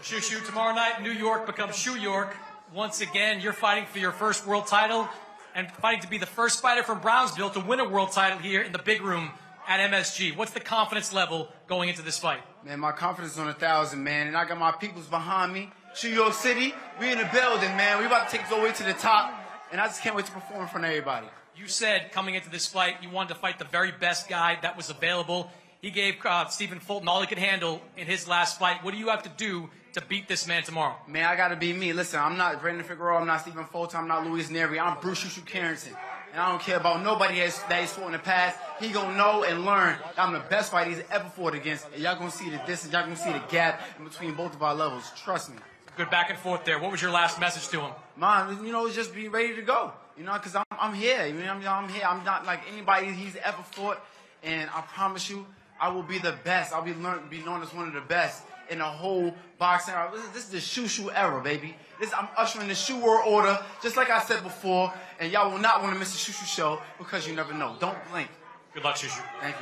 Shakur, tomorrow night, New York becomes Shoe York. Once again, you're fighting for your first world title and fighting to be the first fighter from Brownsville to win a world title here in the big room at MSG. What's the confidence level going into this fight? Man, my confidence is on 1,000, man, and I got my peoples behind me. Shoe York City, we in the building, man. We about to take it all the way to the top, and I just can't wait to perform in front of everybody. You said coming into this fight you wanted to fight the very best guy that was available. He gave Stephen Fulton all he could handle in his last fight. What do you have to do to beat this man tomorrow? Man, I got to be me. Listen, I'm not Brandon Figueroa. I'm not Stephen Fulton. I'm not Luis Neri. I'm Bruce Shakur Carrington. And I don't care about nobody that he's fought in the past. He going to know and learn that I'm the best fighter he's ever fought against. And y'all going to see the distance. Y'all going to see the gap in between both of our levels. Trust me. Good back and forth there. What was your last message to him? Mine, you know, it's just be ready to go. You know, because I'm here. You know, I'm here. I'm not like anybody he's ever fought. And I promise you, I will be the best. I'll be known as one of the best in the whole boxing. This is the Shakur era, baby. I'm ushering the shoe world order, just like I said before. And y'all will not want to miss the Shakur show because you never know. Don't blink. Good luck, Shakur. Thank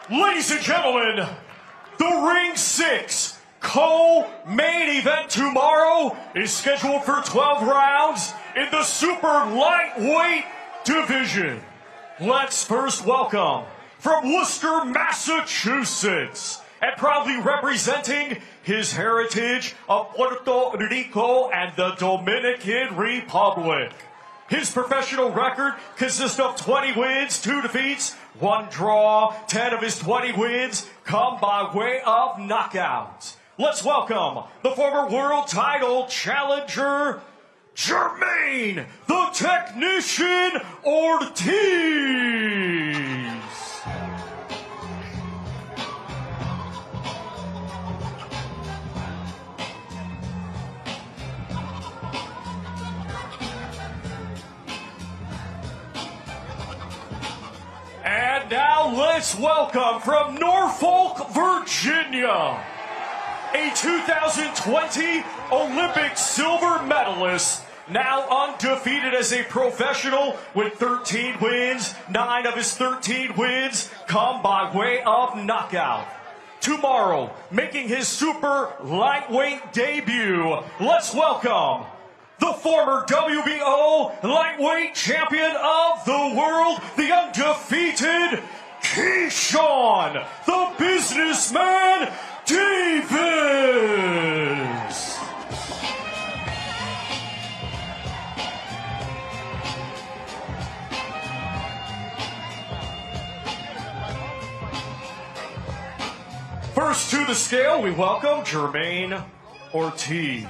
you. Ladies and gentlemen, the Ring 6 co-main event tomorrow is scheduled for 12 rounds in the super lightweight division. Let's first welcome from Worcester, Massachusetts, and proudly representing his heritage of Puerto Rico and the Dominican Republic. His professional record consists of 20 wins, 2 defeats, 1 draw. 10 of his 20 wins come by way of knockout. Let's welcome the former world title challenger, Jermaine the Technician Ortiz. And now let's welcome from Norfolk, Virginia, a 2020 Olympic silver medalist, now undefeated as a professional with 13 wins. 9 of his 13 wins come by way of knockout. Tomorrow, making his super lightweight debut, let's welcome the former WBO lightweight champion of the world, the undefeated Keyshawn, the businessman, Davis. First to the scale, we welcome Jermaine Ortiz.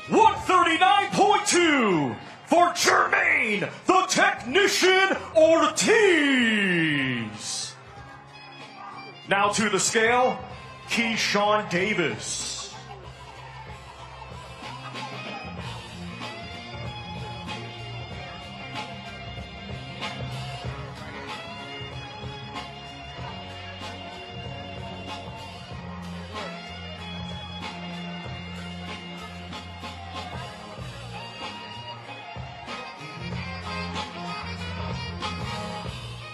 $139.2 for Jermaine the Technician Ortiz. Now to the scale, Keyshawn Davis.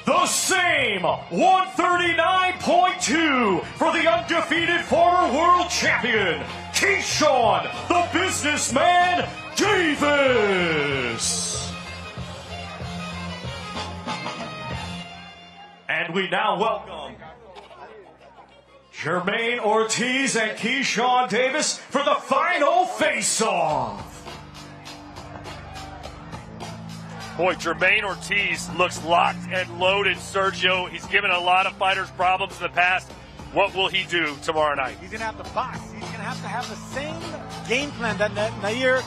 The same 139.2 for the undefeated former world champion, Keyshawn, the businessman, Davis. And we now welcome Jermaine Ortiz and Keyshawn Davis for the final face-off. Boy, Jermaine Ortiz looks locked and loaded, Sergio. He's given a lot of fighters problems in the past. What will he do tomorrow night? He's going to have to box. He's going to have the same game plan that Nair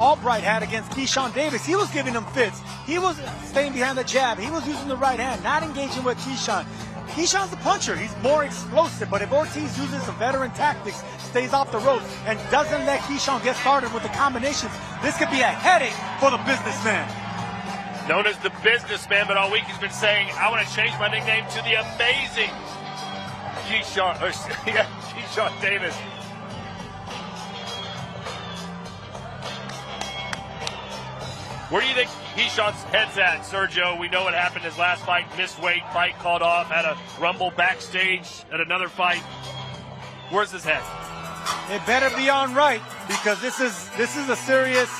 Albright had against Keyshawn Davis. He was giving him fits. He was staying behind the jab. He was using the right hand, not engaging with Keyshawn. Keyshawn's the puncher. He's more explosive. But if Ortiz uses the veteran tactics, stays off the ropes, and doesn't let Keyshawn get started with the combinations, this could be a headache for the businessman. Known as the businessman, but all week he's been saying, I want to change my nickname to the amazing Keyshawn Davis. Where do you think Keyshawn's head's at, Sergio? We know what happened his last fight, missed weight, fight called off, had a rumble backstage at another fight. Where's his head? It better be on right, because this is a serious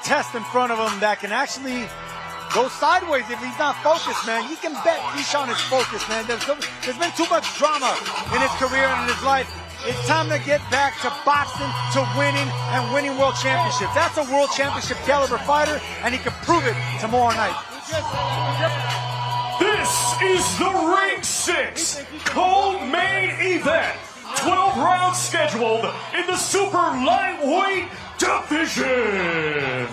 test in front of him that can actually go sideways if he's not focused, man. You can bet Keyshawn is focused, man. There's been too much drama in his career and in his life. It's time to get back to boxing, to winning, and winning world championships. That's a world championship caliber fighter, and he can prove it tomorrow night. This is the Ring 6 co-main event. 12 rounds scheduled in the super lightweight division.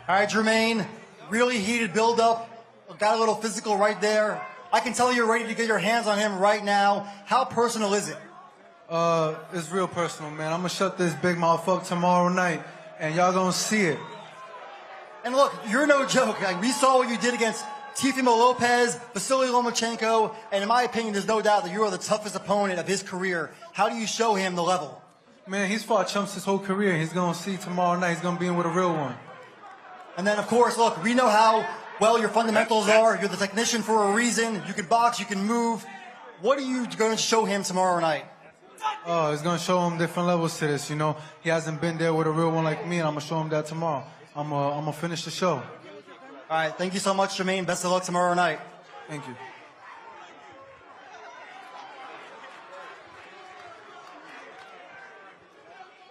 All right, Jermaine, really heated build-up. Got a little physical right there. I can tell you're ready to get your hands on him right now. How personal is it? It's real personal, man. I'm gonna shut this big mouth up tomorrow night, and y'all gonna see it. And look, you're no joke. Like, we saw what you did against Teofimo Lopez, Vasily Lomachenko, and in my opinion, there's no doubt that you are the toughest opponent of his career. How do you show him the level? Man, he's fought chumps his whole career. He's gonna see tomorrow night. He's gonna be in with a real one. And then, of course, look, we know how well your fundamentals are. You're the technician for a reason. You can box, you can move. What are you going to show him tomorrow night? Oh, it's gonna show him different levels to this. You know, he hasn't been there with a real one like me, and I'm gonna show him that tomorrow. I'm gonna finish the show. All right, thank you so much, Jermaine. Best of luck tomorrow night. Thank you.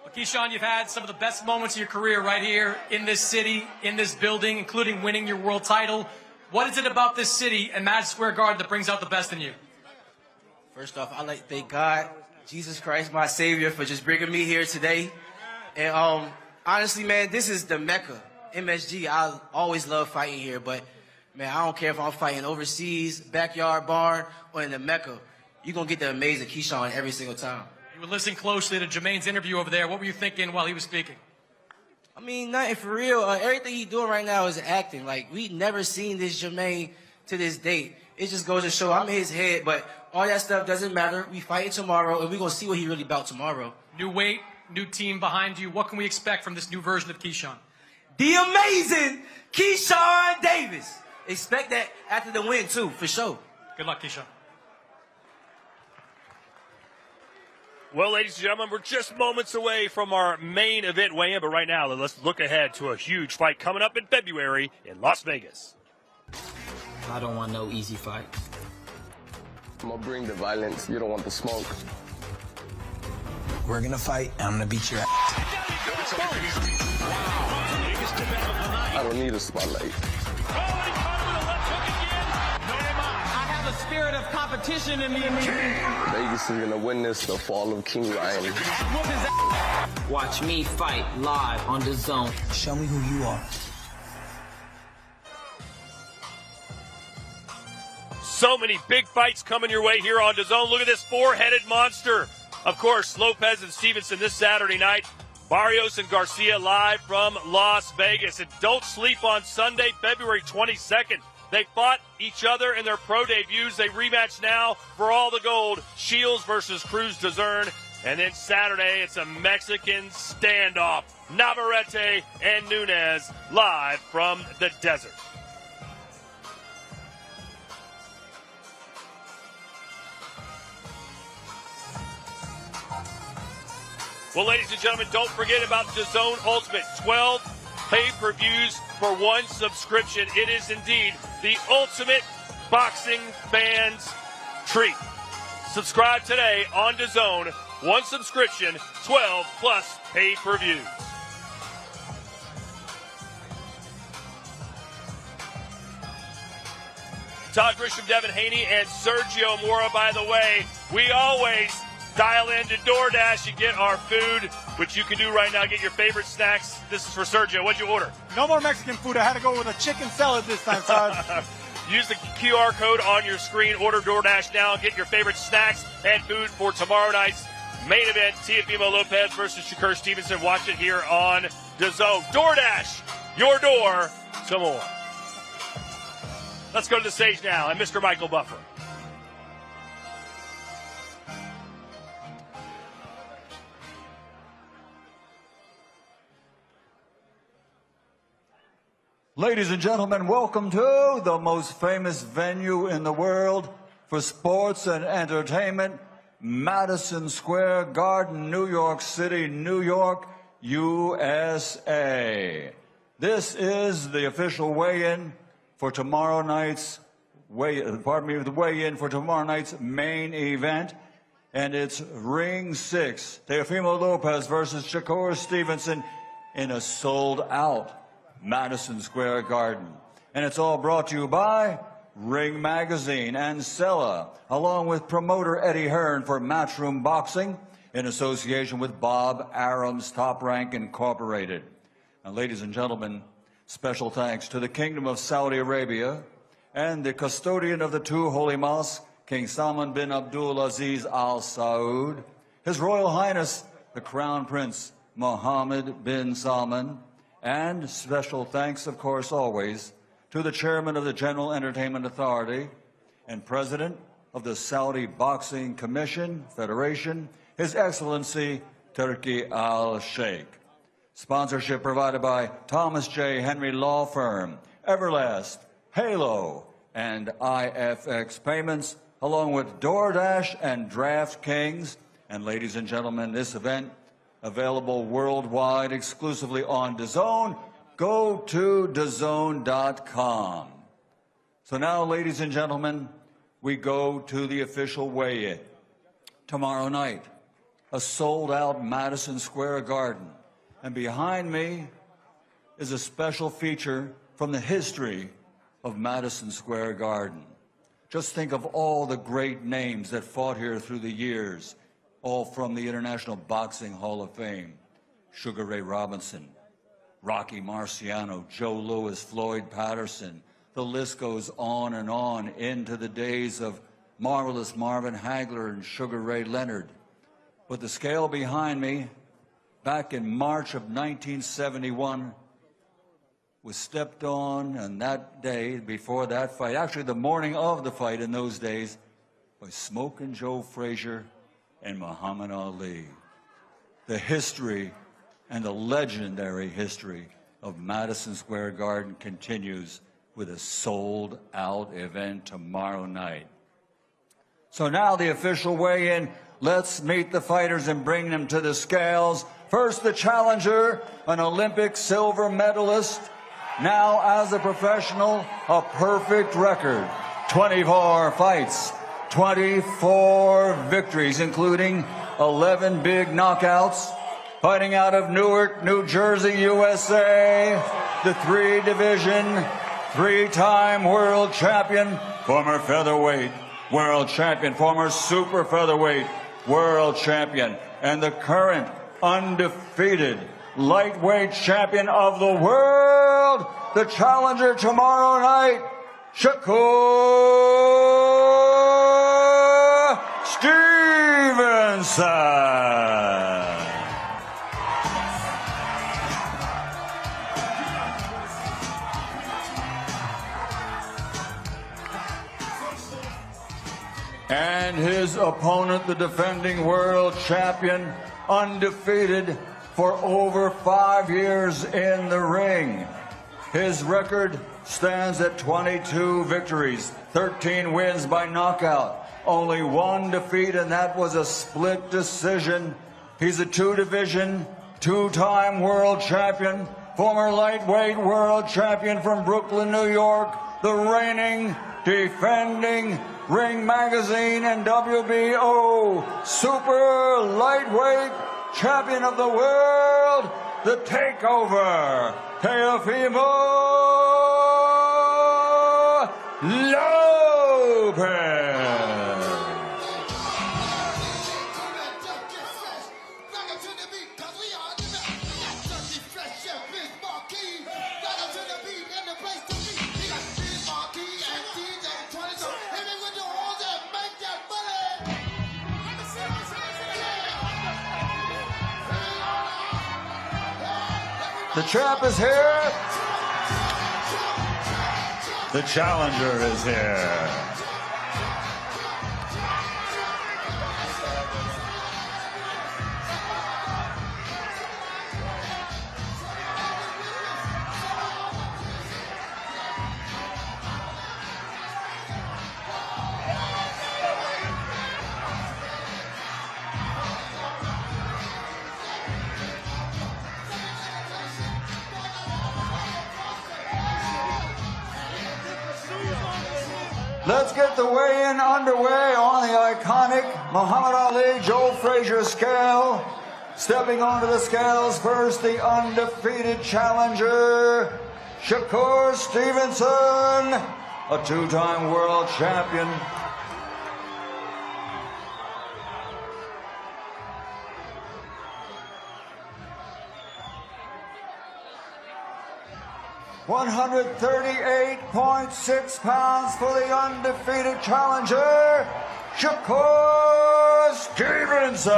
Well, Keyshawn, you've had some of the best moments of your career right here in this city, in this building, including winning your world title. What is it about this city and Madison Square Garden that brings out the best in you? First off, I'd like to thank God, Jesus Christ, my Savior, for just bringing me here today. And honestly, man, this is the Mecca. MSG, I always love fighting here, but, man, I don't care if I'm fighting overseas, backyard barn, or in the Mecca. You're going to get the amazing Keyshawn every single time. You were listening closely to Jermaine's interview over there. What were you thinking while he was speaking? I mean, nothing for real. Everything he's doing right now is acting. Like, we never seen this Jermaine to this date. It just goes to show I'm in his head, but all that stuff doesn't matter. We fighting tomorrow, and we're going to see what he really about tomorrow. New weight, new team behind you. What can we expect from this new version of Keyshawn? The amazing Keyshawn Davis. Expect that after the win, too, for sure. Good luck, Keyshawn. Well, ladies and gentlemen, we're just moments away from our main event weigh-in, but right now, let's look ahead to a huge fight coming up in February in Las Vegas. I don't want no easy fight. I'm gonna bring the violence. You don't want the smoke. We're gonna fight, and I'm gonna beat your ass. I don't need a spotlight. I have a spirit of competition in me. Vegas is gonna win this, the fall of King Ryan. Watch me fight live on the zone. Show me who you are. So many big fights coming your way here on DAZN. Look at this four-headed monster. Of course, Lopez and Stevenson this Saturday night. Barrios and Garcia live from Las Vegas. And don't sleep on Sunday, February 22nd. They fought each other in their pro debuts. They rematch now for all the gold. Shields versus Cruz DAZN. And then Saturday, it's a Mexican standoff. Navarrete and Nunes live from the desert. Well, ladies and gentlemen, don't forget about DAZN Ultimate. 12 pay-per-views for one subscription. It is indeed the ultimate boxing fans treat. Subscribe today on DAZN. One subscription, 12 plus pay-per-views. Todd Grisham, Devin Haney, and Sergio Mora, by the way. We always dial into DoorDash and get our food, which you can do right now. Get your favorite snacks. This is for Sergio. What'd you order? No more Mexican food. I had to go with a chicken salad this time, Todd. Use the QR code on your screen. Order DoorDash now. Get your favorite snacks and food for tomorrow night's main event, Teofimo Lopez versus Shakur Stevenson. Watch it here on DAZN. DoorDash, your door to more. Let's go to the stage now and Mr. Michael Buffer. Ladies and gentlemen, welcome to the most famous venue in the world for sports and entertainment, Madison Square Garden, New York City, New York, USA. This is the official weigh-in for tomorrow night's the weigh-in for tomorrow night's main event, and it's Ring 6, Teofimo Lopez versus Shakur Stevenson in a sold-out Madison Square Garden. And it's all brought to you by Ring Magazine and Sella, along with promoter Eddie Hearn for Matchroom Boxing in association with Bob Arum's Top Rank Incorporated. Now, ladies and gentlemen, Special thanks to the Kingdom of Saudi Arabia and the custodian of the two holy mosques, King Salman bin Abdul Aziz Al Saud, His Royal Highness, the Crown Prince Mohammed bin Salman, and special thanks, of course, always, to the Chairman of the General Entertainment Authority and President of the Saudi Boxing Commission Federation, His Excellency Turki Al Sheikh. Sponsorship provided by Thomas J. Henry Law Firm, Everlast, Halo, and IFX Payments, along with DoorDash and DraftKings. And ladies and gentlemen, this event available worldwide exclusively on DAZN. Go to DAZN.com. So now, ladies and gentlemen, we go to the official weigh-in. Tomorrow night, a sold-out Madison Square Garden. And behind me is a special feature from the history of Madison Square Garden. Just think of all the great names that fought here through the years, all from the International Boxing Hall of Fame. Sugar Ray Robinson, Rocky Marciano, Joe Louis, Floyd Patterson. The list goes on into the days of Marvelous Marvin Hagler and Sugar Ray Leonard. But the scale behind me, back in March of 1971, was stepped on, and that day, before that fight, actually the morning of the fight in those days, by Smokin' Joe Frazier and Muhammad Ali. The history and the legendary history of Madison Square Garden continues with a sold-out event tomorrow night. So now the official weigh-in. Let's meet the fighters and bring them to the scales. First, the challenger, an Olympic silver medalist, now as a professional, a perfect record. 24 fights, 24 victories, including 11 big knockouts. Fighting out of Newark, New Jersey, USA, the three-division, three-time world champion, former featherweight world champion, former super featherweight world champion, and the current undefeated lightweight champion of the world, the challenger tomorrow night, Shakur Stevenson. And his opponent, the defending world champion, undefeated for over 5 years in the ring. His record stands at 22 victories, 13 wins by knockout, only one defeat, and that was a split decision. He's a two-division, two-time world champion, former lightweight world champion from Brooklyn, New York, the reigning, defending Ring Magazine and WBO super lightweight champion of the world, the Takeover, Teofimo Lopez. The champ is here. The challenger is here. Let's get the weigh-in underway on the iconic Muhammad Ali Joe Frazier scale. Stepping onto the scales first, the undefeated challenger, Shakur Stevenson, a two-time world champion. 138.6 pounds for the undefeated challenger, Shakur Stevenson.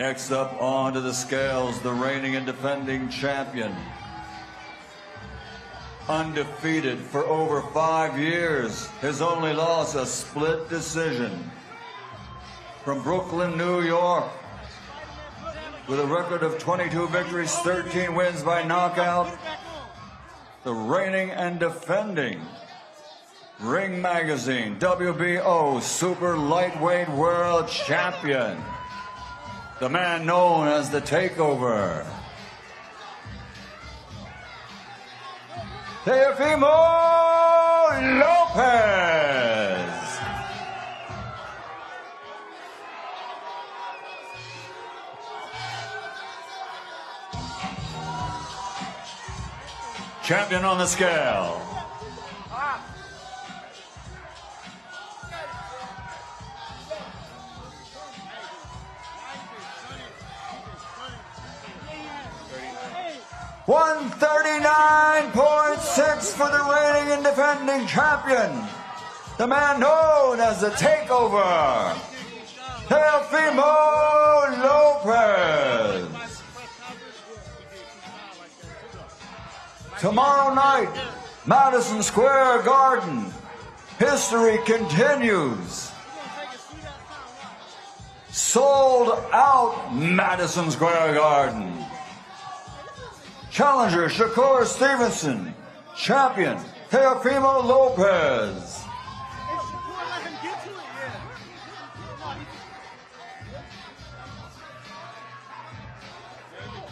Next up onto the scales, the reigning and defending champion. Undefeated for over 5 years. His only loss, a split decision. From Brooklyn, New York. With a record of 22 victories, 13 wins by knockout. The reigning and defending Ring Magazine WBO Super Lightweight World Champion. The man known as the Takeover. Teofimo Lopez. Champion on the scale. 139.6 for the reigning and defending champion, the man known as the Takeover, Teofimo Lopez. Tomorrow night, Madison Square Garden, history continues. Sold out Madison Square Garden. Challenger Shakur Stevenson, champion Teofimo Lopez.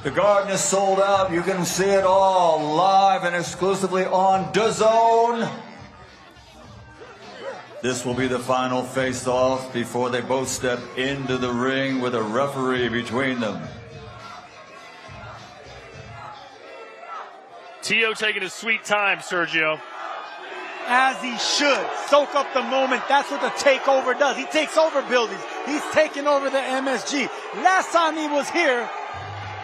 The Garden is sold out. You can see it all live and exclusively on DAZN. This will be the final face-off before they both step into the ring with a referee between them. Teo taking his sweet time, Sergio. As he should. Soak up the moment. That's what the Takeover does. He takes over buildings. He's taking over the MSG. Last time he was here,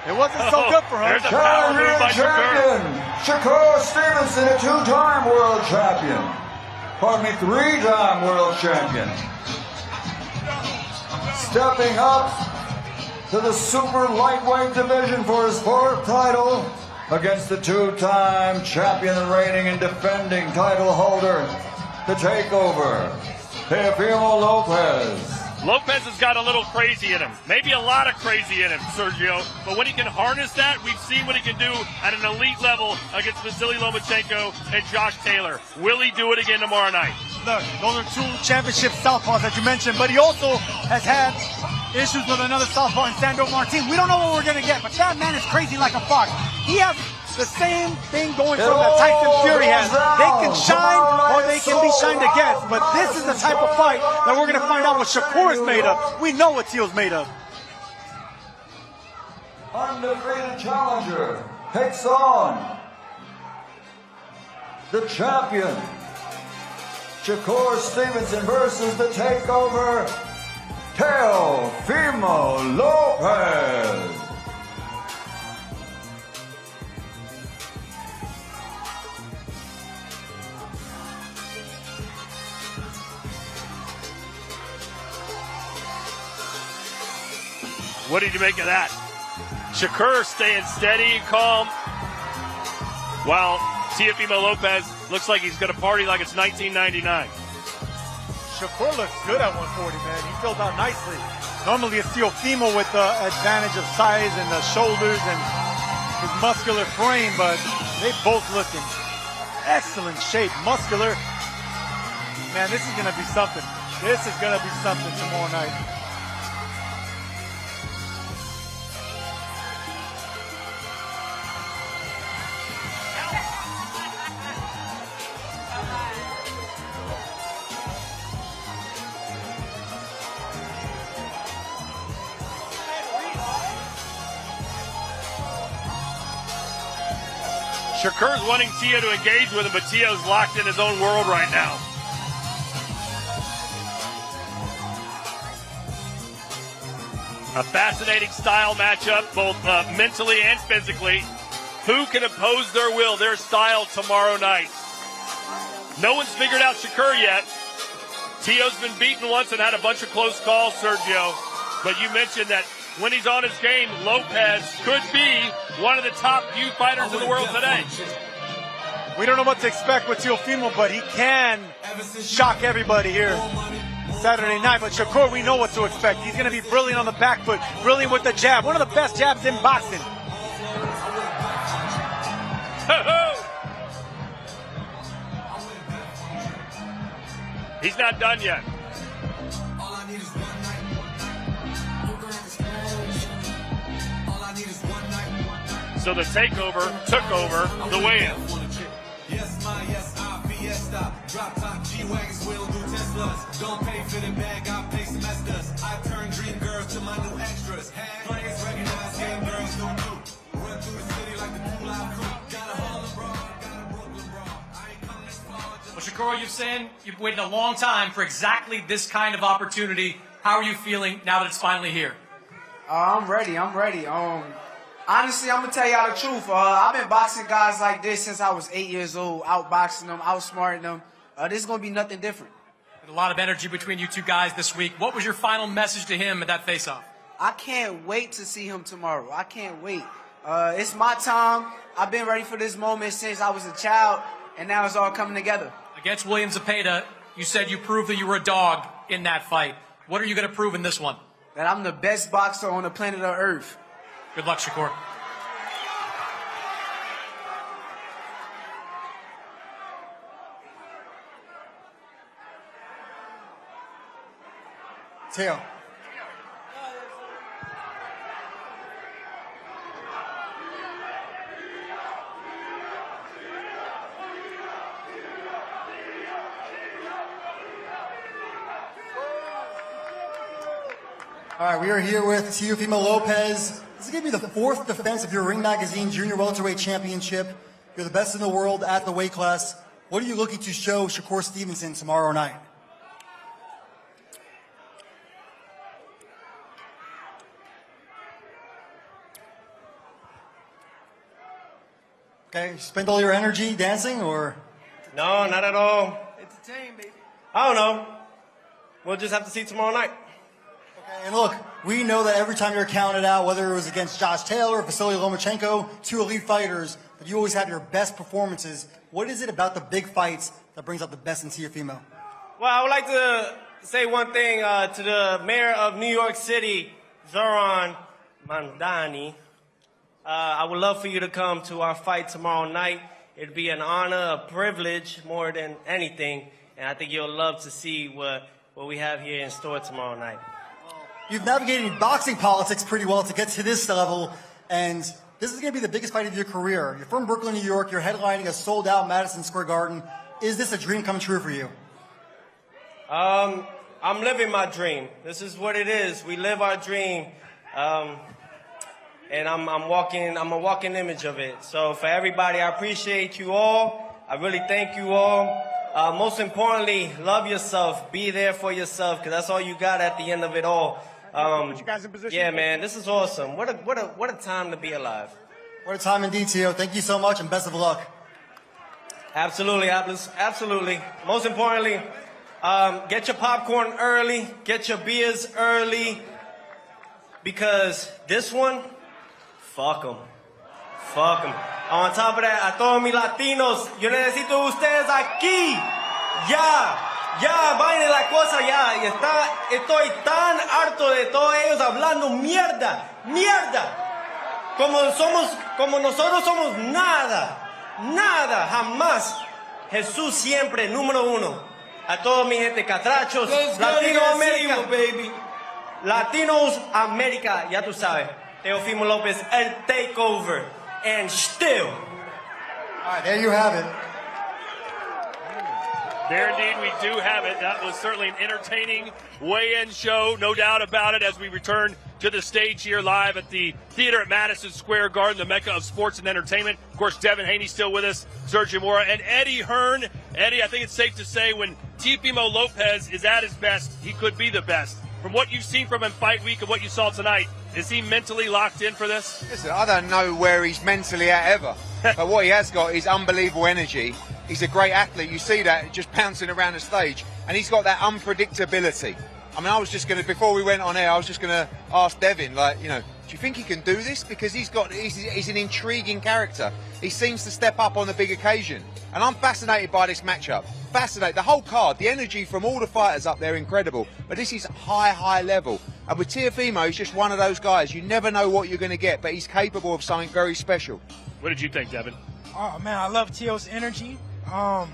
it wasn't so good for him. There's a power move by champion, Shakur Stevenson, a two-time world champion. Pardon me, three-time world champion. Stepping up to the super lightweight division for his fourth title against the two-time champion, the reigning and defending title holder, the Takeover, Teofimo Lopez. Lopez has got a little crazy in him. Maybe a lot of crazy in him, Sergio. But when he can harness that, we've seen what he can do at an elite level against Vasily Lomachenko and Josh Taylor. Will he do it again tomorrow night? Look, those are two championship southpaws that you mentioned, but he also has had issues with another southpaw in Sandro Martin. We don't know what we're going to get, but that man is crazy like a fox. He has the same thing going from that Tyson Fury has. They can shine or they can be shined against, but this is the type of fight that we're going to find out what Shakur is made of. We know what Teo's made of. Undefeated challenger takes on the champion, Shakur Stevenson versus the Takeover, Teofimo Lopez. What did you make of that? Shakur staying steady and calm, while Teofimo Lopez looks like he's going to party like it's 1999. Shakur looks good at 140, man. He filled out nicely. Normally it's Teofimo with the advantage of size and the shoulders and his muscular frame, but they both look in excellent shape, muscular. Man, this is going to be something. This is going to be something tomorrow night. Shakur's wanting Teo to engage with him, but Teo's locked in his own world right now. A fascinating style matchup, both mentally and physically. Who can oppose their will, their style tomorrow night? No one's figured out Shakur yet. Tio's been beaten once and had a bunch of close calls, Sergio. But you mentioned that when he's on his game, Lopez could be one of the top few fighters in the world today. We don't know what to expect with Teofimo, but he can shock everybody here Saturday night. But Shakur, we know what to expect. He's going to be brilliant on the back foot, brilliant with the jab. One of the best jabs in boxing. He's not done yet. So the takeover took over the weigh-in. Yes, my yes, I fiesta. Drop top G-Wagons, we'll do Teslas. Don't pay for the bag, I pay semesters. I turn dream girls to my new extras. Players recognize game girls don't do. Run through the city like the pool out crew. Got a Harlem bra, got a Brooklyn bra. I ain't come this far. Well, Shakur, you've waited a long time for exactly this kind of opportunity. How are you feeling now that it's finally here? I'm ready. Honestly, I'm going to tell y'all the truth. I've been boxing guys like this since I was 8 years old, outboxing them, outsmarting them. This is going to be nothing different. A lot of energy between you two guys this week. What was your final message to him at that face-off? I can't wait to see him tomorrow. I can't wait. It's my time. I've been ready for this moment since I was a child, and now it's all coming together. Against William Zepeda, you said you proved that you were a dog in that fight. What are you going to prove in this one? That I'm the best boxer on the planet of Earth. Good luck, Shakur. Teo. All right, we are here with Teofimo Lopez. This is going to be the 4th defense of your Ring Magazine Junior Welterweight Championship. You're the best in the world at the weight class. What are you looking to show Shakur Stevenson tomorrow night? Okay, you spend all your energy dancing, or? No, not at all. Entertain, baby. I don't know. We'll just have to see tomorrow night. Okay, and look, we know that every time you're counted out, whether it was against Josh Taylor or Vasily Lomachenko, 2 elite fighters, that you always have your best performances. What is it about the big fights that brings out the best in Teofimo? Well, I would like to say one thing to the mayor of New York City, Zoran Mandani. I would love for you to come to our fight tomorrow night. It'd be an honor, a privilege more than anything, and I think you'll love to see what we have here in store tomorrow night. You've navigated boxing politics pretty well to get to this level, and this is going to be the biggest fight of your career. You're from Brooklyn, New York. You're headlining a sold-out Madison Square Garden. Is this a dream come true for you? I'm living my dream. This is what it is. We live our dream. And I'm a walking image of it. So for everybody, I appreciate you all. I really thank you all. Most importantly, love yourself. Be there for yourself, because that's all you got at the end of it all. Put you guys in position. Yeah, man, this is awesome. What a time to be alive. What a time indeed, Teo. Thank you so much, and best of luck. Absolutely, absolutely. Most importantly, get your popcorn early, get your beers early, because this one, fuck them. Fuck them. On top of that, a todos mis latinos, yo necesito ustedes aquí. Ya, vayan la cosa ya. Estoy tan harto de todos ellos hablando mierda. Como nosotros somos nada, jamás. Jesús siempre, número 1. A todos mi gente, catrachos, Latinoamérica, baby. Latinos América, ya tú sabes. Teofimo Lopez, el takeover, and still. All right, there you have it. There indeed we do have it. That was certainly an entertaining weigh-in show, no doubt about it, as we return to the stage here live at the theater at Madison Square Garden, the mecca of sports and entertainment. Of course, Devin Haney still with us, Sergio Mora, and Eddie Hearn. Eddie, I think it's safe to say when Teofimo Lopez is at his best, he could be the best. from what you've seen from him fight week and what you saw tonight, is he mentally locked in for this? Listen, I don't know where he's mentally at ever, but what he has got is unbelievable energy. He's a great athlete. You see that just bouncing around the stage, and he's got that unpredictability. I mean, I was just going to, before we went on air, I was just going to ask Devin, like, you know, do you think he can do this? Because he's an intriguing character. He seems to step up on the big occasion. And I'm fascinated by this matchup. Fascinated. The whole card, the energy from all the fighters up there, incredible. But this is high level. And with Teofimo, he's just one of those guys. You never know what you're going to get, but he's capable of something very special. What did you think, Devin? Oh, man, I love Teo's energy. I'm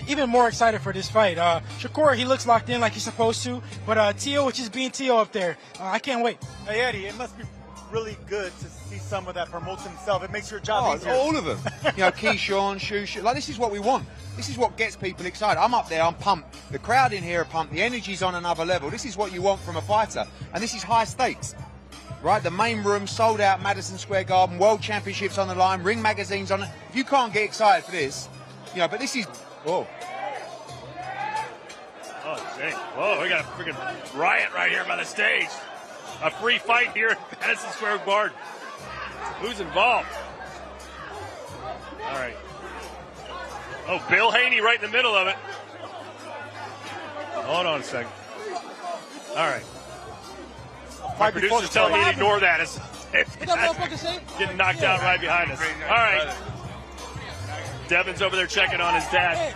even more excited for this fight. Shakur, he looks locked in like he's supposed to, but Teo, which is being Teo up there, I can't wait. Hey, Eddie, it must be really good to see someone that promotes himself. It makes your job easier. All of them. You know, Keyshawn, Shushu. Like, this is what we want. This is what gets people excited. I'm up there, I'm pumped. The crowd in here are pumped. The energy's on another level. This is what you want from a fighter. And this is high stakes. Right, the main room sold out, Madison Square Garden, World Championships on the line, Ring Magazine's on it. If you can't get excited for this, you know, but this is, Oh, dang. Whoa, we got a freaking riot right here by the stage. A free fight here at Madison Square Garden. Who's involved? All right. Oh, Bill Haney right in the middle of it. Hold on a second. All right. My producer's telling me to ignore that. It's getting knocked out right behind us. All right. Devin's over there checking on his dad.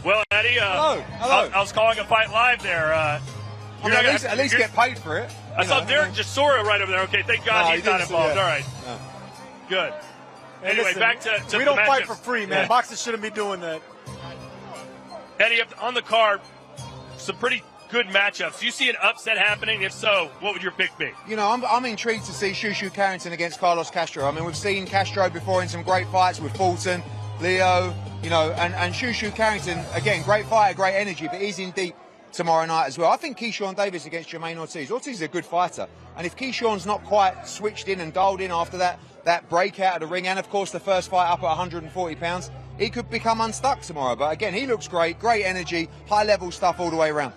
Well, Eddie, hello. I was calling a fight live there. At least get paid for it. I saw Derek Jasura right over there. Okay, thank God he's not involved. All right. No. Good. Hey, anyway, listen, back to we the don't fight matchups. for free, man. Yeah. Boxers shouldn't be doing that. Eddie, on the card, some pretty good matchups. Do you see an upset happening? If so, what would your pick be? You know, I'm intrigued to see Shushu Carrington against Carlos Castro. I mean, we've seen Castro before in some great fights with Fulton, Leo, you know, and Shushu Carrington, again, great fighter, great energy, but he's in deep tomorrow night as well. I think Keyshawn Davis against Jermaine Ortiz. Ortiz is a good fighter, and if Keyshawn's not quite switched in and dialed in after that breakout of the ring, and of course the first fight up at 140 pounds, he could become unstuck tomorrow. But again, he looks great energy, high-level stuff all the way around.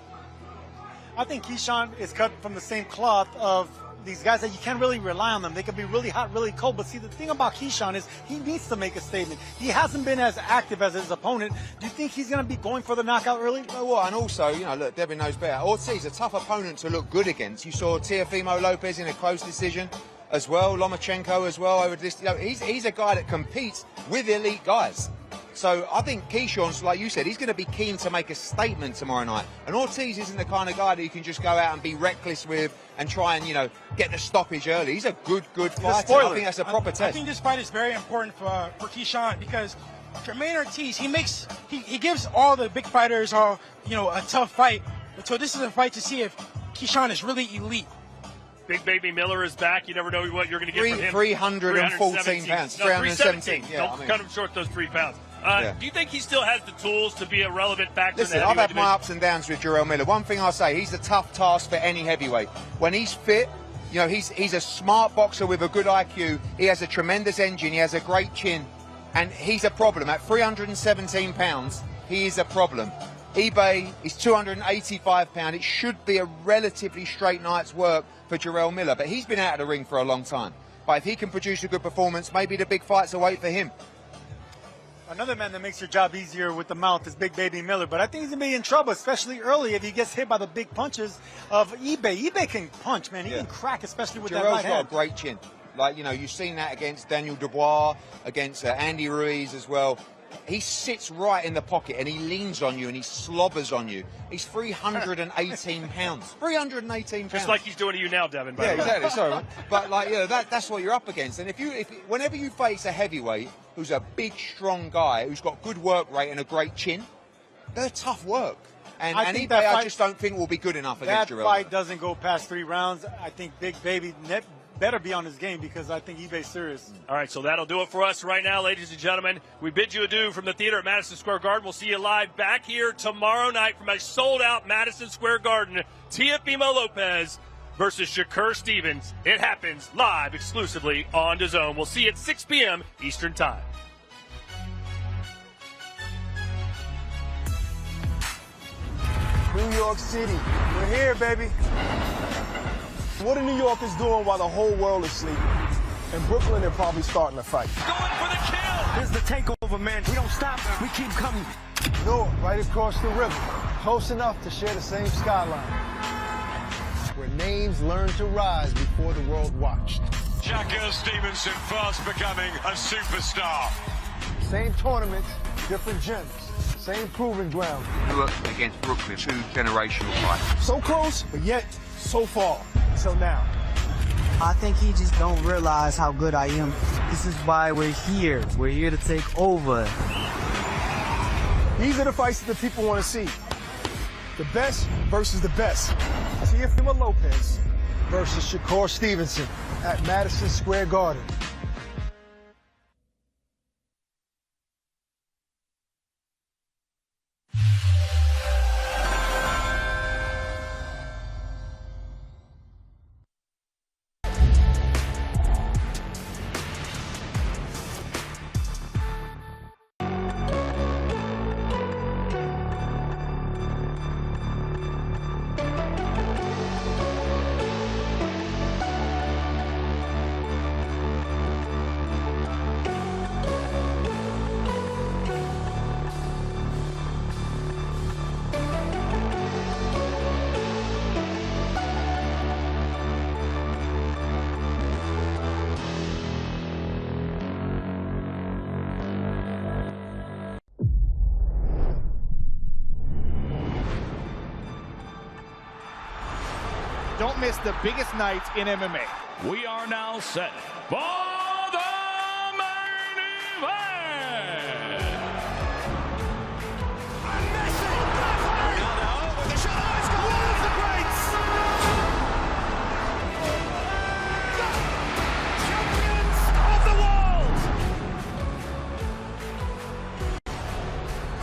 I think Keyshawn is cut from the same cloth of these guys that you can't really rely on them. They can be really hot, really cold. But see, the thing about Keyshawn is he needs to make a statement. He hasn't been as active as his opponent. Do you think he's going to be going for the knockout early? You know what? And also, you know, look, Devin knows better. Ortiz, a tough opponent to look good against. You saw Teofimo Lopez in a close decision as well. Lomachenko as well over this. You know, he's a guy that competes with elite guys. So I think Keyshawn's, like you said, he's going to be keen to make a statement tomorrow night. And Ortiz isn't the kind of guy that you can just go out and be reckless with and try and, you know, get the stoppage early. He's a good fighter. I think that's a proper test. I think this fight is very important for Keyshawn because Jermaine Ortiz, he gives all the big fighters a tough fight. So this is a fight to see if Keyshawn is really elite. Big Baby Miller is back. You never know what you're going to get from him. 314 pounds. No, 317. Yeah, Don't cut him short those 3 pounds. Yeah. Do you think he still has the tools to be a relevant factor Listen, in the I've heavyweight had my ups and downs with Jarrell Miller. One thing I'll say, he's a tough task for any heavyweight. When he's fit, you know, he's a smart boxer with a good IQ. He has a tremendous engine. He has a great chin. And he's a problem. At 317 pounds, he is a problem. Ibeh is 285 pounds. It should be a relatively straight night's work for Jarrell Miller. But he's been out of the ring for a long time. But if he can produce a good performance, maybe the big fights await for him. Another man that makes your job easier with the mouth is Big Baby Miller, but I think he's going to be in trouble, especially early if he gets hit by the big punches of Ibeh. Ibeh can punch, man. He can crack, especially with that right hand. Jarrell's got a great chin. Like, you know, you've seen that against Daniel Dubois, against Andy Ruiz as well. He sits right in the pocket and he leans on you and he slobbers on you. He's 318 pounds. 318 pounds. Just like he's doing to you now, Devin. Yeah, exactly. Sorry, man. But, like, you know, that's what you're up against. And whenever you face a heavyweight who's a big, strong guy who's got good work rate and a great chin, they're tough work. And Ibeh, I just don't think will be good enough against Jarrell. That fight doesn't go past 3 rounds. I think Big Baby better be on his game because I think Ibeh's serious. All right, so that'll do it for us right now, ladies and gentlemen. We bid you adieu from the theater at Madison Square Garden. We'll see you live back here tomorrow night from a sold-out Madison Square Garden. Teofimo Lopez versus Shakur Stevenson. It happens live exclusively on DAZN. We'll see you at 6 p.m. Eastern Time. New York City. We're here, baby. What are New Yorkers doing while the whole world is sleeping? In Brooklyn, they're probably starting a fight. Going for the kill! This is the takeover, man. We don't stop. We keep coming. North, right across the river. Close enough to share the same skyline. Where names learned to rise before the world watched. Shakur Stevenson fast becoming a superstar. Same tournaments, different gyms. Same proving ground. Newark against Brooklyn, 2 generational fights. So close, but yet so far. Till now. I think he just don't realize how good I am. This is why we're here. We're here to take over. These are the fights that the people want to see. The best versus the best. Teofimo Lopez versus Shakur Stevenson at Madison Square Garden. Don't miss the biggest night in MMA. We are now set for the main event. Ronaldo with the shot. Oh, it's gone. One of the greats. Champions of the world.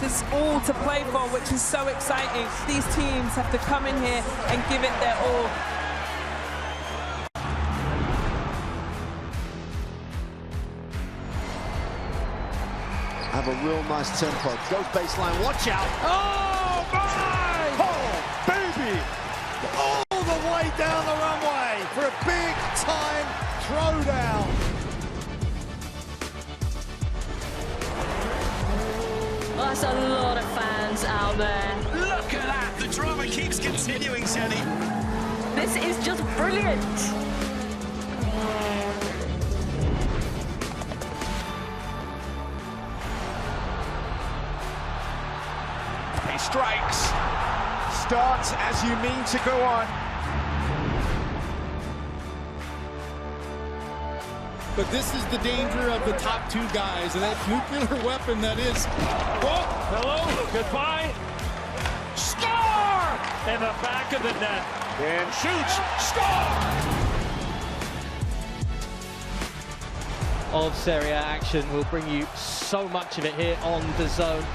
There's all to play for, which is so exciting. These teams have to come in here and give it their all. Have a real nice tempo. Goes baseline, watch out. Oh, my! Oh, baby! All the way down the runway for a big-time throwdown. That's a lot of fans out there. Look at that. The drama keeps continuing, Jenny. This is just brilliant. He strikes. Starts as you mean to go on. But this is the danger of the top two guys, and that nuclear weapon that is. Oh, hello, goodbye. Score! In the back of the net. And shoots. Score! Of Serie A action. We'll bring you so much of it here on DAZN.